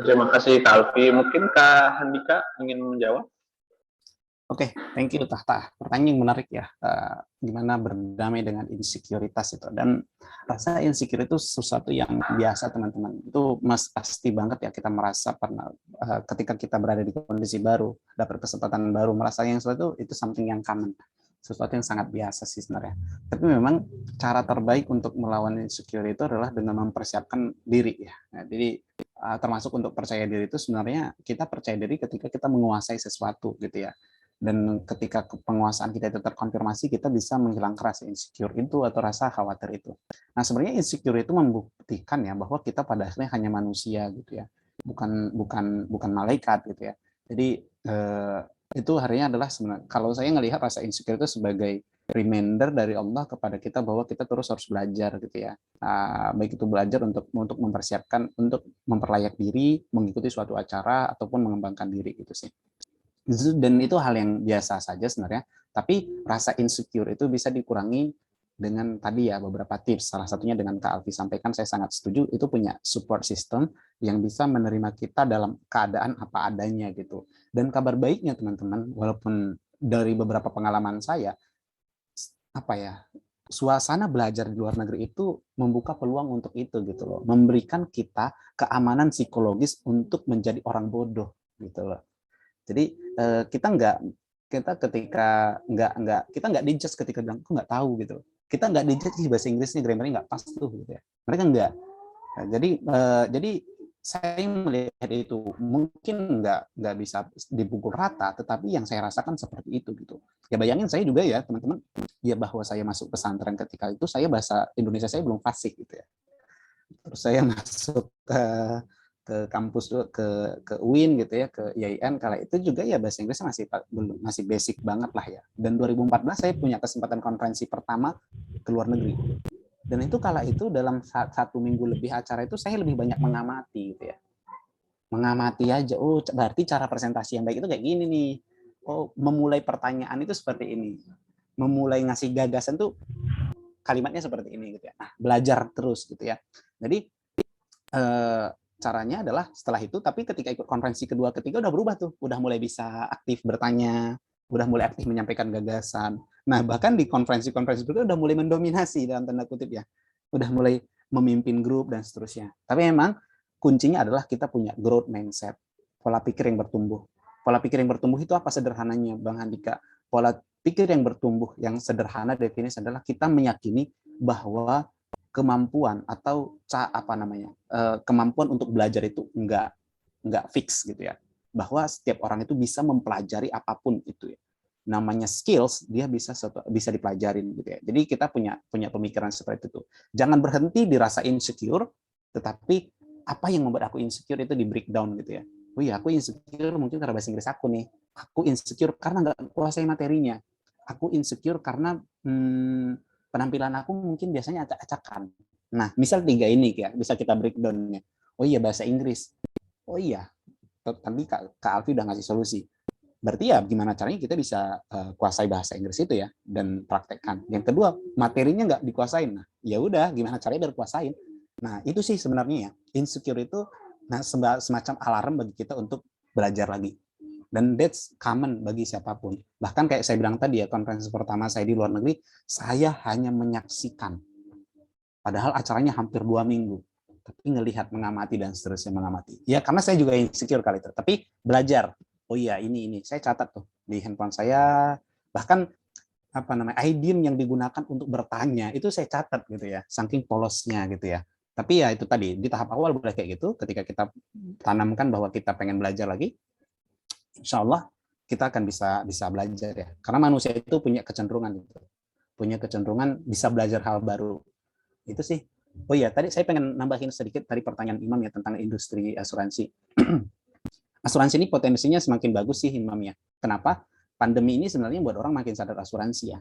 Terima kasih Kak Alfi. Mungkin Kak Handika ingin menjawab? Oke, thank you Tahta. Pertanyaan yang menarik ya, gimana berdamai dengan insekuritas itu. Dan rasa insecure itu sesuatu yang biasa teman-teman. Itu pasti banget ya kita merasa pernah ketika kita berada di kondisi baru, dapat kesempatan baru, merasa yang sesuatu itu something yang common. Sesuatu yang sangat biasa sih sebenarnya. Tapi memang cara terbaik untuk melawan insecure itu adalah dengan mempersiapkan diri ya. Nah, jadi termasuk untuk percaya diri itu sebenarnya kita percaya diri ketika kita menguasai sesuatu gitu ya. Dan ketika penguasaan kita itu terkonfirmasi, kita bisa menghilangkan rasa insecure itu atau rasa khawatir itu. Nah, sebenarnya insecure itu membuktikan ya bahwa kita pada akhirnya hanya manusia gitu ya. Bukan malaikat gitu ya. Jadi itu harinya adalah sebenarnya, kalau saya ngelihat rasa insecure itu sebagai reminder dari Allah kepada kita bahwa kita terus harus belajar gitu ya, baik itu belajar untuk mempersiapkan, untuk memperlayak diri, mengikuti suatu acara ataupun mengembangkan diri gitu sih. Dan itu hal yang biasa saja sebenarnya, tapi rasa insecure itu bisa dikurangi dengan tadi ya beberapa tips. Salah satunya dengan Kak Alfi sampaikan, saya sangat setuju, itu punya support system yang bisa menerima kita dalam keadaan apa adanya gitu. Dan kabar baiknya teman-teman, walaupun dari beberapa pengalaman saya, suasana belajar di luar negeri itu membuka peluang untuk itu gitu loh, memberikan kita keamanan psikologis untuk menjadi orang bodoh gitu loh. Jadi kita nggak dijudge ketika bilang aku nggak tahu gitu. kita nggak dijudge bahasa Inggrisnya grammarnya nggak pas tuh gitu ya. Mereka nggak. Nah, jadi saya melihat itu mungkin nggak bisa dipukul rata, tetapi yang saya rasakan seperti itu gitu. Ya bayangin saya juga ya teman-teman, ya bahwa saya masuk pesantren ketika itu saya bahasa Indonesia saya belum fasih gitu ya. Terus saya masuk ke kampus ke UIN gitu ya, ke IAIN kala itu juga ya bahasa Inggrisnya masih basic banget lah ya. Dan 2014 saya punya kesempatan konferensi pertama ke luar negeri. Dan itu kala itu dalam 1 minggu lebih acara itu saya lebih banyak mengamati gitu ya. Mengamati aja, oh berarti cara presentasi yang baik itu kayak gini nih. Oh, memulai pertanyaan itu seperti ini. Memulai ngasih gagasan tuh kalimatnya seperti ini gitu ya. Nah, belajar terus gitu ya. Jadi caranya adalah setelah itu, tapi ketika ikut konferensi kedua, ketiga udah berubah tuh. Udah mulai bisa aktif bertanya, udah mulai aktif menyampaikan gagasan. Nah, bahkan di konferensi-konferensi berikutnya udah mulai mendominasi dalam tanda kutip ya. Udah mulai memimpin grup dan seterusnya. Tapi memang kuncinya adalah kita punya growth mindset, pola pikir yang bertumbuh. Pola pikir yang bertumbuh itu apa sederhananya, Bang Handika? Pola pikir yang bertumbuh yang sederhana definisi adalah kita meyakini bahwa kemampuan atau kemampuan untuk belajar itu enggak fix gitu ya. Bahwa setiap orang itu bisa mempelajari apapun itu ya. Namanya skills dia bisa dipelajarin gitu ya. Jadi kita punya pemikiran seperti itu. Jangan berhenti dirasa insecure, tetapi apa yang membuat aku insecure itu di breakdown gitu ya. Oh iya, aku insecure mungkin karena bahasa Inggris aku nih. Aku insecure karena nggak kuasai materinya. Aku insecure karena penampilan aku mungkin biasanya acak-acakan. Nah, misal 3 ini ya, bisa kita breakdown-nya. Oh iya, bahasa Inggris. Oh iya, tadi Kak Alfi udah ngasih solusi. Berarti ya gimana caranya kita bisa kuasai bahasa Inggris itu ya dan praktekkan. Yang kedua, materinya nggak dikuasain. Nah, ya udah, gimana caranya biar kuasain. Nah, itu sih sebenarnya ya. Insecure itu semacam alarm bagi kita untuk belajar lagi. Dan that's common bagi siapapun. Bahkan kayak saya bilang tadi ya, konferensi pertama saya di luar negeri, saya hanya menyaksikan. Padahal acaranya hampir 2 minggu. Tapi ngelihat, mengamati, dan seterusnya mengamati. Ya, karena saya juga insecure kali itu. Tapi belajar. Oh iya, ini. Saya catat tuh di handphone saya. Bahkan idiom yang digunakan untuk bertanya, itu saya catat gitu ya. Saking polosnya gitu ya. Tapi ya itu tadi, di tahap awal boleh kayak gitu. Ketika kita tanamkan bahwa kita pengen belajar lagi, insya Allah kita akan bisa belajar ya. Karena manusia itu punya kecenderungan bisa belajar hal baru. Itu sih. Oh iya, tadi saya pengen nambahin sedikit tadi pertanyaan Imam ya tentang industri asuransi. Asuransi ini potensinya semakin bagus sih Imam ya. Kenapa? Pandemi ini sebenarnya buat orang makin sadar asuransi ya.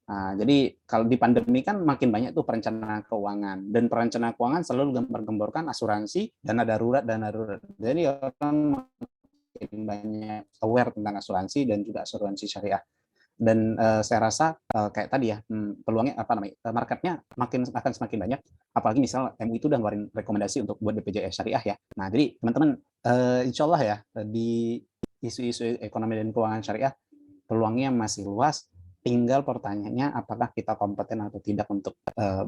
Nah, jadi kalau di pandemi kan makin banyak tuh perencanaan keuangan, dan perencanaan keuangan selalu gembar-gemborkan asuransi, dana darurat. Jadi orang makin banyak aware tentang asuransi dan juga asuransi syariah. Dan saya rasa kayak tadi ya, peluangnya marketnya akan semakin banyak, apalagi misal MUI itu udah ngeluarin rekomendasi untuk buat BPJS syariah ya. Nah, jadi teman-teman insya Allah ya di isu-isu ekonomi dan keuangan syariah peluangnya masih luas. Tinggal pertanyaannya apakah kita kompeten atau tidak untuk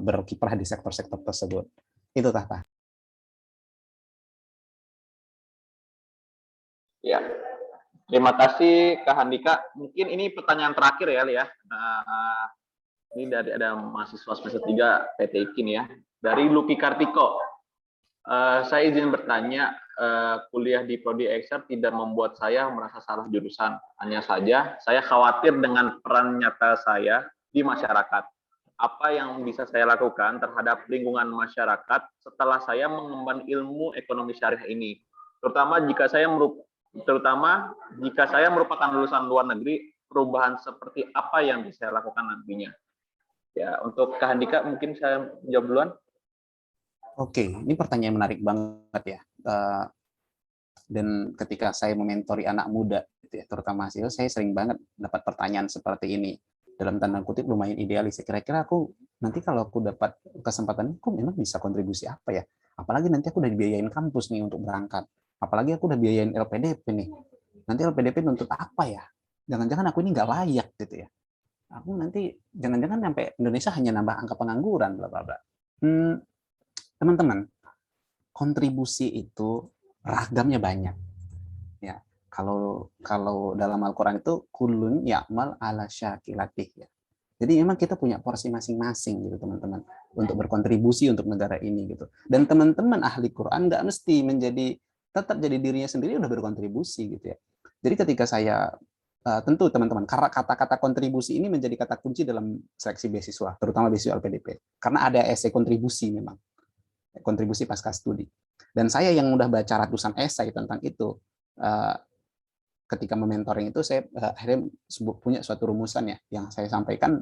berkiprah di sektor-sektor tersebut. Itu Tata. Ya, terima kasih Kak Handika. Mungkin ini pertanyaan terakhir ya, Lia. Ini dari ada mahasiswa semester 3 PT IKIN ya, dari Lucky Kartiko. Saya izin bertanya, kuliah di Prodi Ekser tidak membuat saya merasa salah jurusan. Hanya saja, saya khawatir dengan peran nyata saya di masyarakat. Apa yang bisa saya lakukan terhadap lingkungan masyarakat setelah saya mengemban ilmu ekonomi syariah ini? Terutama jika saya merupakan lulusan luar negeri, perubahan seperti apa yang bisa saya lakukan nantinya? Ya, untuk Kak Handika mungkin saya jawab duluan. Oke, ini pertanyaan menarik banget ya. Dan ketika saya mementori anak muda, gitu ya, terutama hasil, saya sering banget dapat pertanyaan seperti ini. Dalam tanda kutip lumayan idealis. Kira-kira aku nanti kalau aku dapat kesempatan, aku memang bisa kontribusi apa ya? Apalagi nanti aku udah dibiayain kampus nih untuk berangkat. Apalagi aku udah biayain LPDP nih. Nanti LPDP nuntut apa ya? Jangan-jangan aku ini nggak layak gitu ya. Aku nanti jangan-jangan sampai Indonesia hanya nambah angka pengangguran, bla bla bla. Teman-teman, kontribusi itu ragamnya banyak. Ya, kalau dalam Al-Qur'an itu kullun ya'mal ala syakilatih ya. Jadi memang kita punya porsi masing-masing gitu teman-teman untuk berkontribusi untuk negara ini gitu. Dan teman-teman ahli Quran nggak mesti tetap jadi dirinya sendiri udah berkontribusi gitu ya. Jadi ketika saya tentu teman-teman karena kata-kata kontribusi ini menjadi kata kunci dalam seleksi beasiswa, terutama beasiswa LPDP. Karena ada esai kontribusi memang. Kontribusi pasca studi. Dan saya yang udah baca ratusan esai tentang itu ketika mementoring itu saya akhirnya punya suatu rumusan ya yang saya sampaikan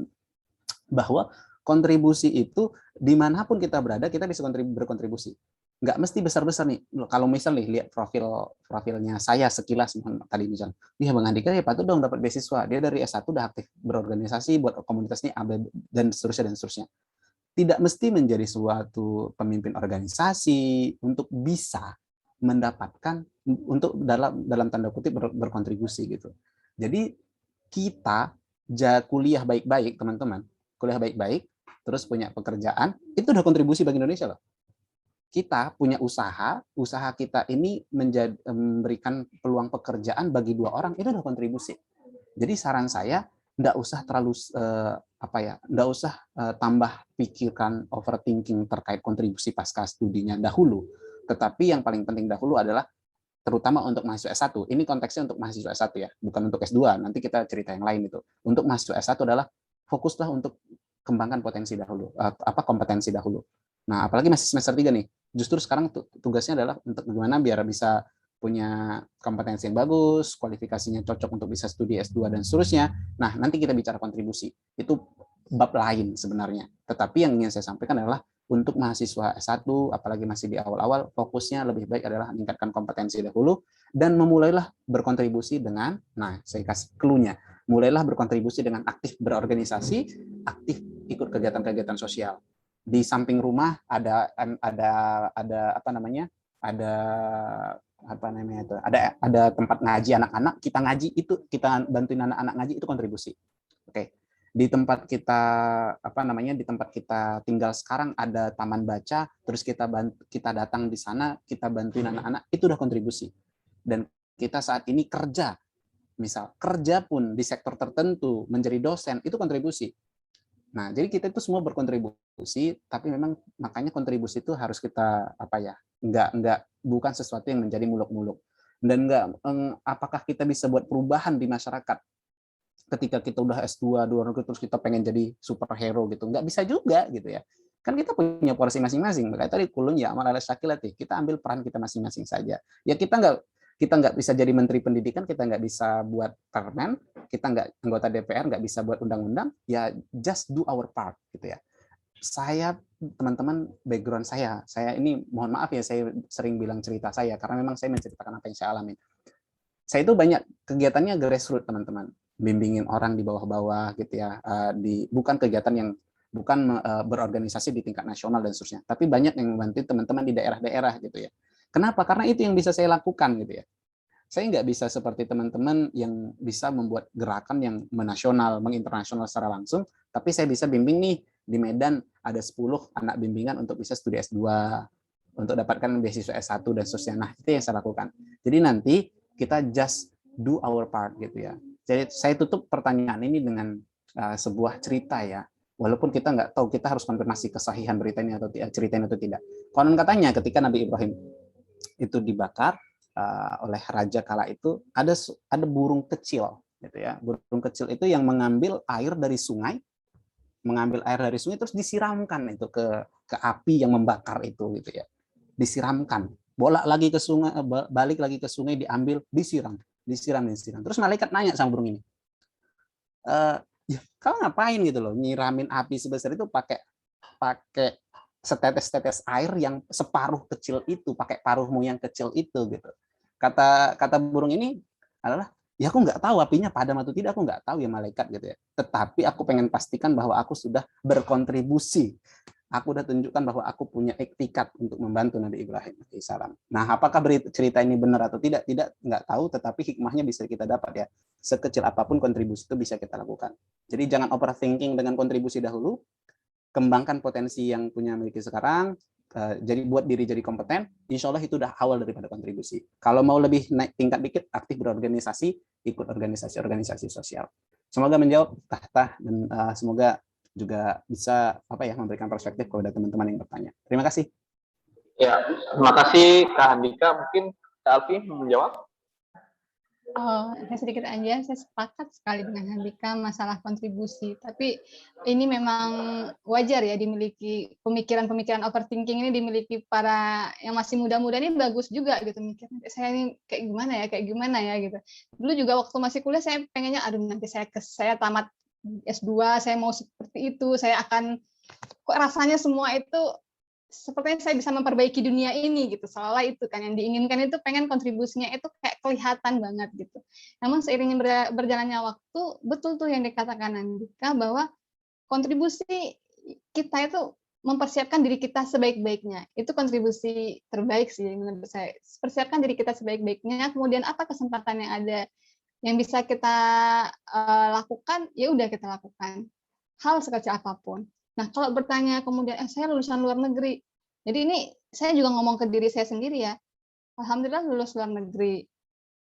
bahwa kontribusi itu dimanapun kita berada kita bisa berkontribusi. Nggak mesti besar-besar nih. Kalau misal nih lihat profilnya saya sekilas tadi misal, dia Bang Andika ya patut dong dapat beasiswa. Dia dari S1 udah aktif berorganisasi buat komunitas ini dan seterusnya. Tidak mesti menjadi suatu pemimpin organisasi untuk bisa mendapatkan untuk dalam tanda kutip berkontribusi gitu. Jadi kita kuliah baik-baik teman-teman, kuliah baik-baik, terus punya pekerjaan, itu udah kontribusi bagi Indonesia loh. Kita punya usaha kita ini memberikan peluang pekerjaan bagi 2 orang, itu udah kontribusi. Jadi saran saya nggak usah terlalu nggak usah tambah pikirkan overthinking terkait kontribusi pasca studinya dahulu. Tetapi yang paling penting dahulu adalah terutama untuk mahasiswa S1. Ini konteksnya untuk mahasiswa S1 ya, bukan untuk S2. Nanti kita cerita yang lain itu. Untuk mahasiswa S1 adalah fokuslah untuk kembangkan kompetensi dahulu. Nah, apalagi masih semester 3 nih. Justru sekarang tugasnya adalah untuk bagaimana biar bisa punya kompetensi yang bagus, kualifikasinya cocok untuk bisa studi S2 dan seterusnya. Nah, nanti kita bicara kontribusi. Itu bab lain sebenarnya. Tetapi yang ingin saya sampaikan adalah untuk mahasiswa S1, apalagi masih di awal-awal, fokusnya lebih baik adalah meningkatkan kompetensi dahulu, dan memulailah berkontribusi dengan, nah saya kasih clue-nya, mulailah berkontribusi dengan aktif berorganisasi, aktif ikut kegiatan-kegiatan sosial. Di samping rumah ada tempat ngaji anak-anak, kita ngaji itu, kita bantuin anak-anak ngaji itu kontribusi. Oke. Di tempat kita tinggal sekarang ada taman baca, terus kita datang di sana, kita bantuin anak-anak, itu udah kontribusi. Dan kita saat ini kerja pun di sektor tertentu menjadi dosen, itu kontribusi. Nah, jadi kita itu semua berkontribusi, tapi memang makanya kontribusi itu harus kita bukan sesuatu yang menjadi muluk-muluk. Dan apakah kita bisa buat perubahan di masyarakat ketika kita udah S2 luar negeri terus kita pengen jadi superhero gitu, nggak bisa juga gitu ya. Kan kita punya porsi masing-masing. Makanya tadi kulun ya amal ala syakilati, kita ambil peran kita masing-masing saja. Ya kita nggak bisa jadi menteri pendidikan, kita nggak bisa buat permen, kita nggak anggota DPR, nggak bisa buat undang-undang, ya just do our part gitu ya. Saya teman-teman background saya ini mohon maaf ya saya sering bilang cerita saya karena memang saya menceritakan apa yang saya alami. Saya itu banyak kegiatannya grassroots teman-teman, bimbingin orang di bawah-bawah gitu ya, bukan kegiatan yang berorganisasi di tingkat nasional dan seterusnya, tapi banyak yang membantu teman-teman di daerah-daerah gitu ya. Kenapa? Karena itu yang bisa saya lakukan gitu ya. Saya nggak bisa seperti teman-teman yang bisa membuat gerakan yang menasional, menginternasional secara langsung, tapi saya bisa bimbing nih di Medan ada 10 anak bimbingan untuk bisa studi S2, untuk dapatkan beasiswa S1 dan seterusnya. Nah, itu yang saya lakukan. Jadi nanti kita just do our part gitu ya. Jadi saya tutup pertanyaan ini dengan sebuah cerita ya. Walaupun kita nggak tahu, kita harus konfirmasi kesahihan beritanya atau cerita ini atau tidak. Konon katanya ketika Nabi Ibrahim itu dibakar oleh raja kala itu, ada burung kecil gitu ya. Burung kecil itu yang mengambil air dari sungai terus disiramkan itu ke api yang membakar itu gitu ya. Disiramkan. Balik lagi ke sungai, diambil, disiram. Terus malaikat nanya sama burung ini, ya, kau ngapain gitu loh, nyiramin api sebesar itu pakai setetes-tetes air yang separuh kecil itu, pakai paruhmu yang kecil itu gitu. Kata burung ini adalah, ya aku nggak tahu apinya padam atau tidak, aku nggak tahu ya malaikat gitu ya. Tetapi aku pengen pastikan bahwa aku sudah berkontribusi. Aku udah tunjukkan bahwa aku punya iktikat untuk membantu Nabi Ibrahim alaihissalam. Nah, apakah cerita ini benar atau tidak? Tidak, nggak tahu, tetapi hikmahnya bisa kita dapat ya. Sekecil apapun kontribusi itu bisa kita lakukan. Jadi jangan overthinking dengan kontribusi dahulu, kembangkan potensi yang miliki sekarang, jadi buat diri jadi kompeten, insya Allah itu udah awal daripada kontribusi. Kalau mau lebih naik tingkat dikit, aktif berorganisasi, ikut organisasi sosial. Semoga menjawab Tah dan semoga juga bisa memberikan perspektif kepada teman-teman yang bertanya. Terima kasih. Ya, terima kasih Kak Handika. Mungkin Kak Alfi menjawab. Saya sedikit aja, saya sepakat sekali dengan Handika masalah kontribusi. Tapi ini memang wajar ya dimiliki pemikiran-pemikiran overthinking ini dimiliki para yang masih muda-muda ini bagus juga gitu mikir. Saya ini kayak gimana ya gitu. Dulu juga waktu masih kuliah saya pengennya aduh nanti saya tamat S2, saya mau seperti itu, saya akan kok rasanya semua itu sepertinya saya bisa memperbaiki dunia ini gitu, seolah itu kan yang diinginkan itu pengen kontribusinya itu kayak kelihatan banget gitu. Namun seiringnya berjalannya waktu, betul tuh yang dikatakan Andika bahwa kontribusi kita itu mempersiapkan diri kita sebaik-baiknya. Itu kontribusi terbaik sih menurut saya. Persiapkan diri kita sebaik-baiknya, kemudian apa kesempatan yang ada yang bisa kita lakukan, ya udah kita lakukan. Hal sekecil apapun. Nah, kalau bertanya kemudian, saya lulusan luar negeri. Jadi ini saya juga ngomong ke diri saya sendiri ya. Alhamdulillah lulus luar negeri.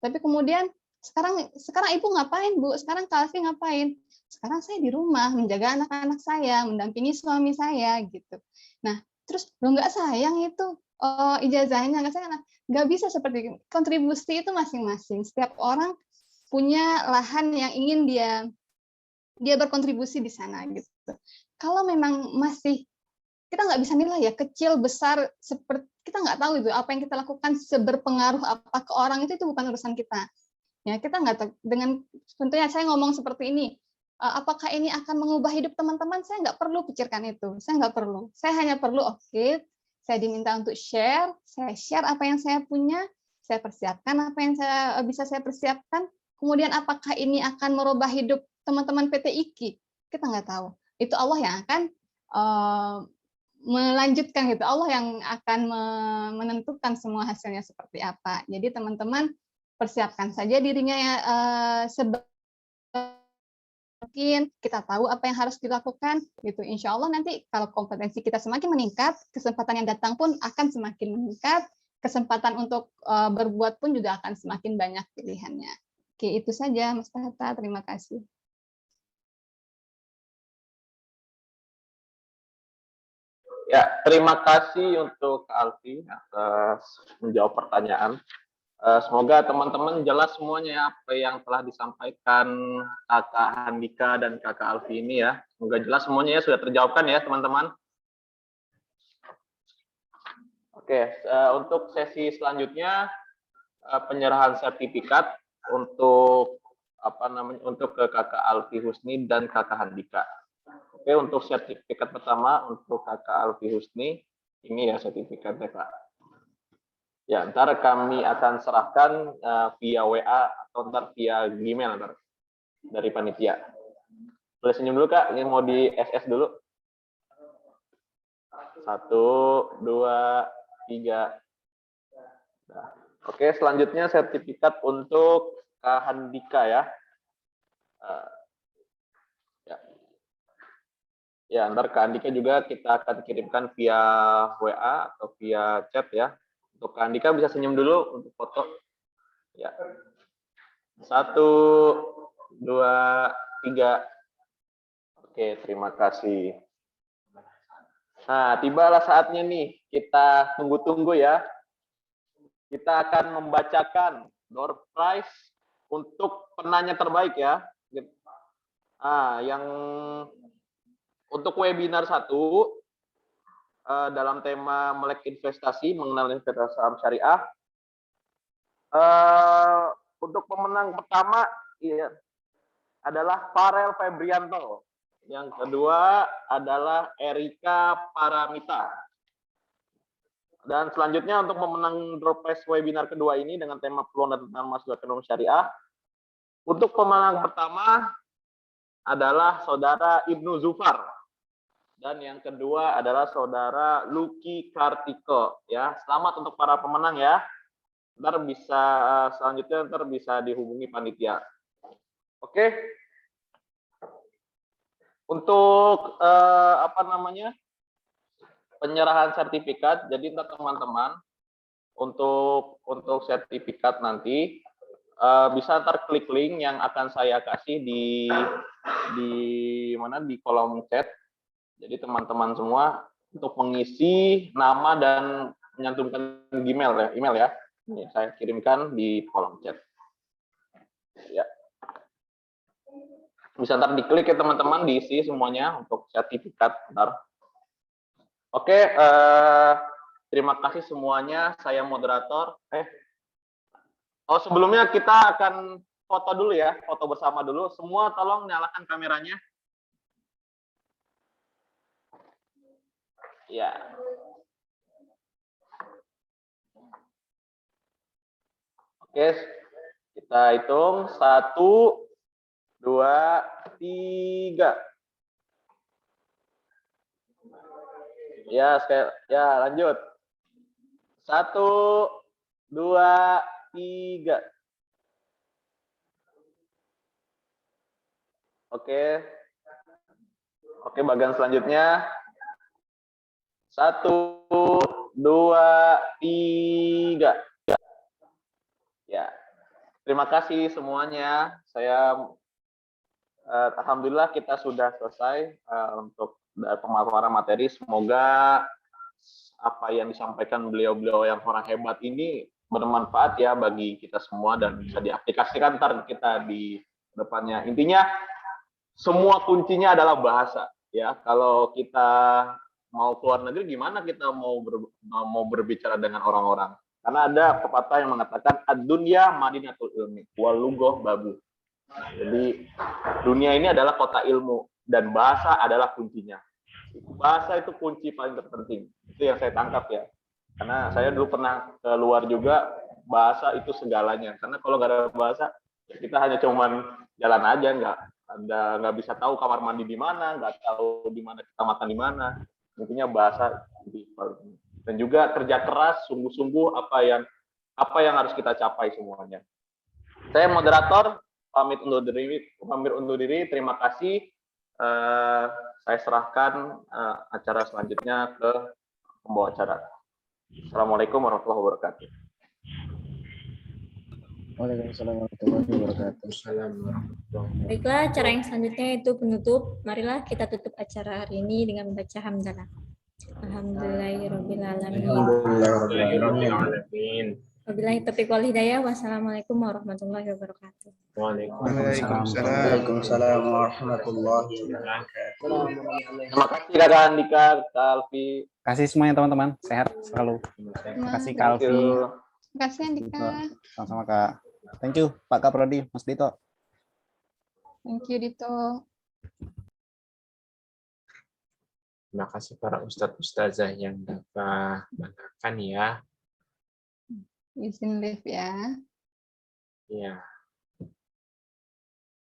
Tapi kemudian sekarang Ibu ngapain, Bu? Sekarang Kak Alfi ngapain? Sekarang saya di rumah menjaga anak-anak saya, mendampingi suami saya gitu. Nah, terus lo nggak sayang itu ijazahnya, nggak sayang. Nggak bisa seperti itu. Kontribusi itu masing-masing. Setiap orang punya lahan yang ingin dia berkontribusi di sana gitu. Kalau memang masih kita nggak bisa nilai ya kecil besar seperti kita nggak tahu itu apa yang kita lakukan seberpengaruh apa ke orang itu bukan urusan kita ya kita nggak tahu dengan tentunya saya ngomong seperti ini apakah ini akan mengubah hidup teman-teman saya nggak perlu pikirkan itu saya nggak perlu saya hanya perlu saya diminta untuk saya share apa yang saya punya saya persiapkan apa yang saya persiapkan kemudian apakah ini akan merubah hidup teman-teman PT IKI kita nggak tahu itu Allah yang akan melanjutkan gitu. Allah yang akan menentukan semua hasilnya seperti apa. Jadi teman-teman persiapkan saja dirinya ya mungkin kita tahu apa yang harus dilakukan gitu. Insya Allah nanti kalau kompetensi kita semakin meningkat, kesempatan yang datang pun akan semakin meningkat, kesempatan untuk berbuat pun juga akan semakin banyak pilihannya. Oke, itu saja Mas Tata. Terima kasih. Ya, terima kasih untuk Kak Alfi atas menjawab pertanyaan. Semoga teman-teman jelas semuanya apa yang telah disampaikan Kakak Handika dan Kakak Alfi ini ya. Semoga jelas semuanya ya sudah terjawabkan ya teman-teman. Oke, untuk sesi selanjutnya penyerahan sertifikat untuk untuk ke Kakak Alfi Husni dan Kakak Handika. Oke, untuk sertifikat pertama untuk Kakak Alfi Husni, ini ya sertifikatnya Kak. Ya, ntar kami akan serahkan via WA atau ntar via Gmail ntar dari panitia. Boleh senyum dulu Kak, ini mau di SS dulu. 1, 2, 3. Nah, oke, selanjutnya sertifikat untuk Kak Handika ya. Ya, ntar Kak Andika juga kita akan kirimkan via WA atau via chat ya. Untuk Kak Andika bisa senyum dulu untuk foto. Ya. 1, 2, 3. Oke, terima kasih. Nah, tibalah saatnya nih. Kita tunggu-tunggu ya. Kita akan membacakan door prize untuk penanya terbaik ya. Yang untuk webinar 1 dalam tema melek investasi, mengenal investasi saham syariah. Untuk pemenang pertama adalah Farel Febrianto. Yang kedua adalah Erika Paramita. Dan selanjutnya untuk pemenang door prize webinar kedua ini dengan tema peluang dan tantangan masuk ekonomi syariah. Untuk pemenang pertama adalah Saudara Ibnu Zufar. Dan yang kedua adalah Saudara Lucky Kartiko ya. Selamat untuk para pemenang ya. Selanjutnya bisa dihubungi panitia. Oke. Untuk penyerahan sertifikat. Jadi teman-teman untuk sertifikat nanti bisa ntar klik link yang akan saya kasih di mana di kolom chat. Jadi teman-teman semua untuk mengisi nama dan menyantumkan email ya. Ini saya kirimkan di kolom chat. Ya. Bisa ntar diklik ya teman-teman, diisi semuanya untuk sertifikat ntar. Oke, terima kasih semuanya. Saya moderator. Oh, sebelumnya kita akan foto dulu ya, foto bersama dulu. Semua tolong nyalakan kameranya. Ya. Oke, kita hitung 1, 2, 3. Ya, lanjut. 1, 2, 3. Oke. Oke, bagian selanjutnya. 1, 2, 3. Ya. Terima kasih semuanya. Alhamdulillah kita sudah selesai untuk pemaparan materi. Semoga apa yang disampaikan beliau-beliau yang orang hebat ini bermanfaat ya bagi kita semua dan bisa diaplikasikan ntar kita di depannya. Intinya semua kuncinya adalah bahasa ya. Kalau kita mau keluar negeri gimana kita mau berbicara dengan orang-orang? Karena ada pepatah yang mengatakan ad-dunya madinatul ilmi wal lugha babu. Jadi dunia ini adalah kota ilmu dan bahasa adalah kuncinya. Bahasa itu kunci paling terpenting. Itu yang saya tangkap ya. Karena saya dulu pernah ke luar juga, bahasa itu segalanya. Karena kalau nggak ada bahasa, ya kita hanya cuman jalan aja, nggak bisa tahu kamar mandi di mana, nggak tahu di mana kita makan di mana. Intinya bahasa. Dan juga kerja keras, sungguh-sungguh apa yang harus kita capai semuanya. Saya moderator. Pamit undur diri. Terima kasih. Saya serahkan acara selanjutnya ke pembawa acara. Assalamualaikum warahmatullahi wabarakatuh. Waalaikumsalam warahmatullahi wabarakatuh. Baiklah, acara yang selanjutnya itu penutup. Marilah kita tutup acara hari ini dengan membaca hamdalah. Alhamdulillahirrahmanirrahim. Wabillahi taufiq wal hidayah. Wassalamualaikum warahmatullahi wabarakatuh. Waalaikumsalam warahmatullahi wabarakatuh. Terima kasih Kakak Andika, Kak Alfi. Terima kasih semuanya teman-teman. Sehat selalu. Terima kasih Kak Alfi. Terima kasih Andika. Sama-sama Kak. Thank you Pak Kaprodi, Mas Dito. Thank you Dito. Terima kasih para ustadz-ustazah yang dapat banggakan ya. Izin live ya. Ya.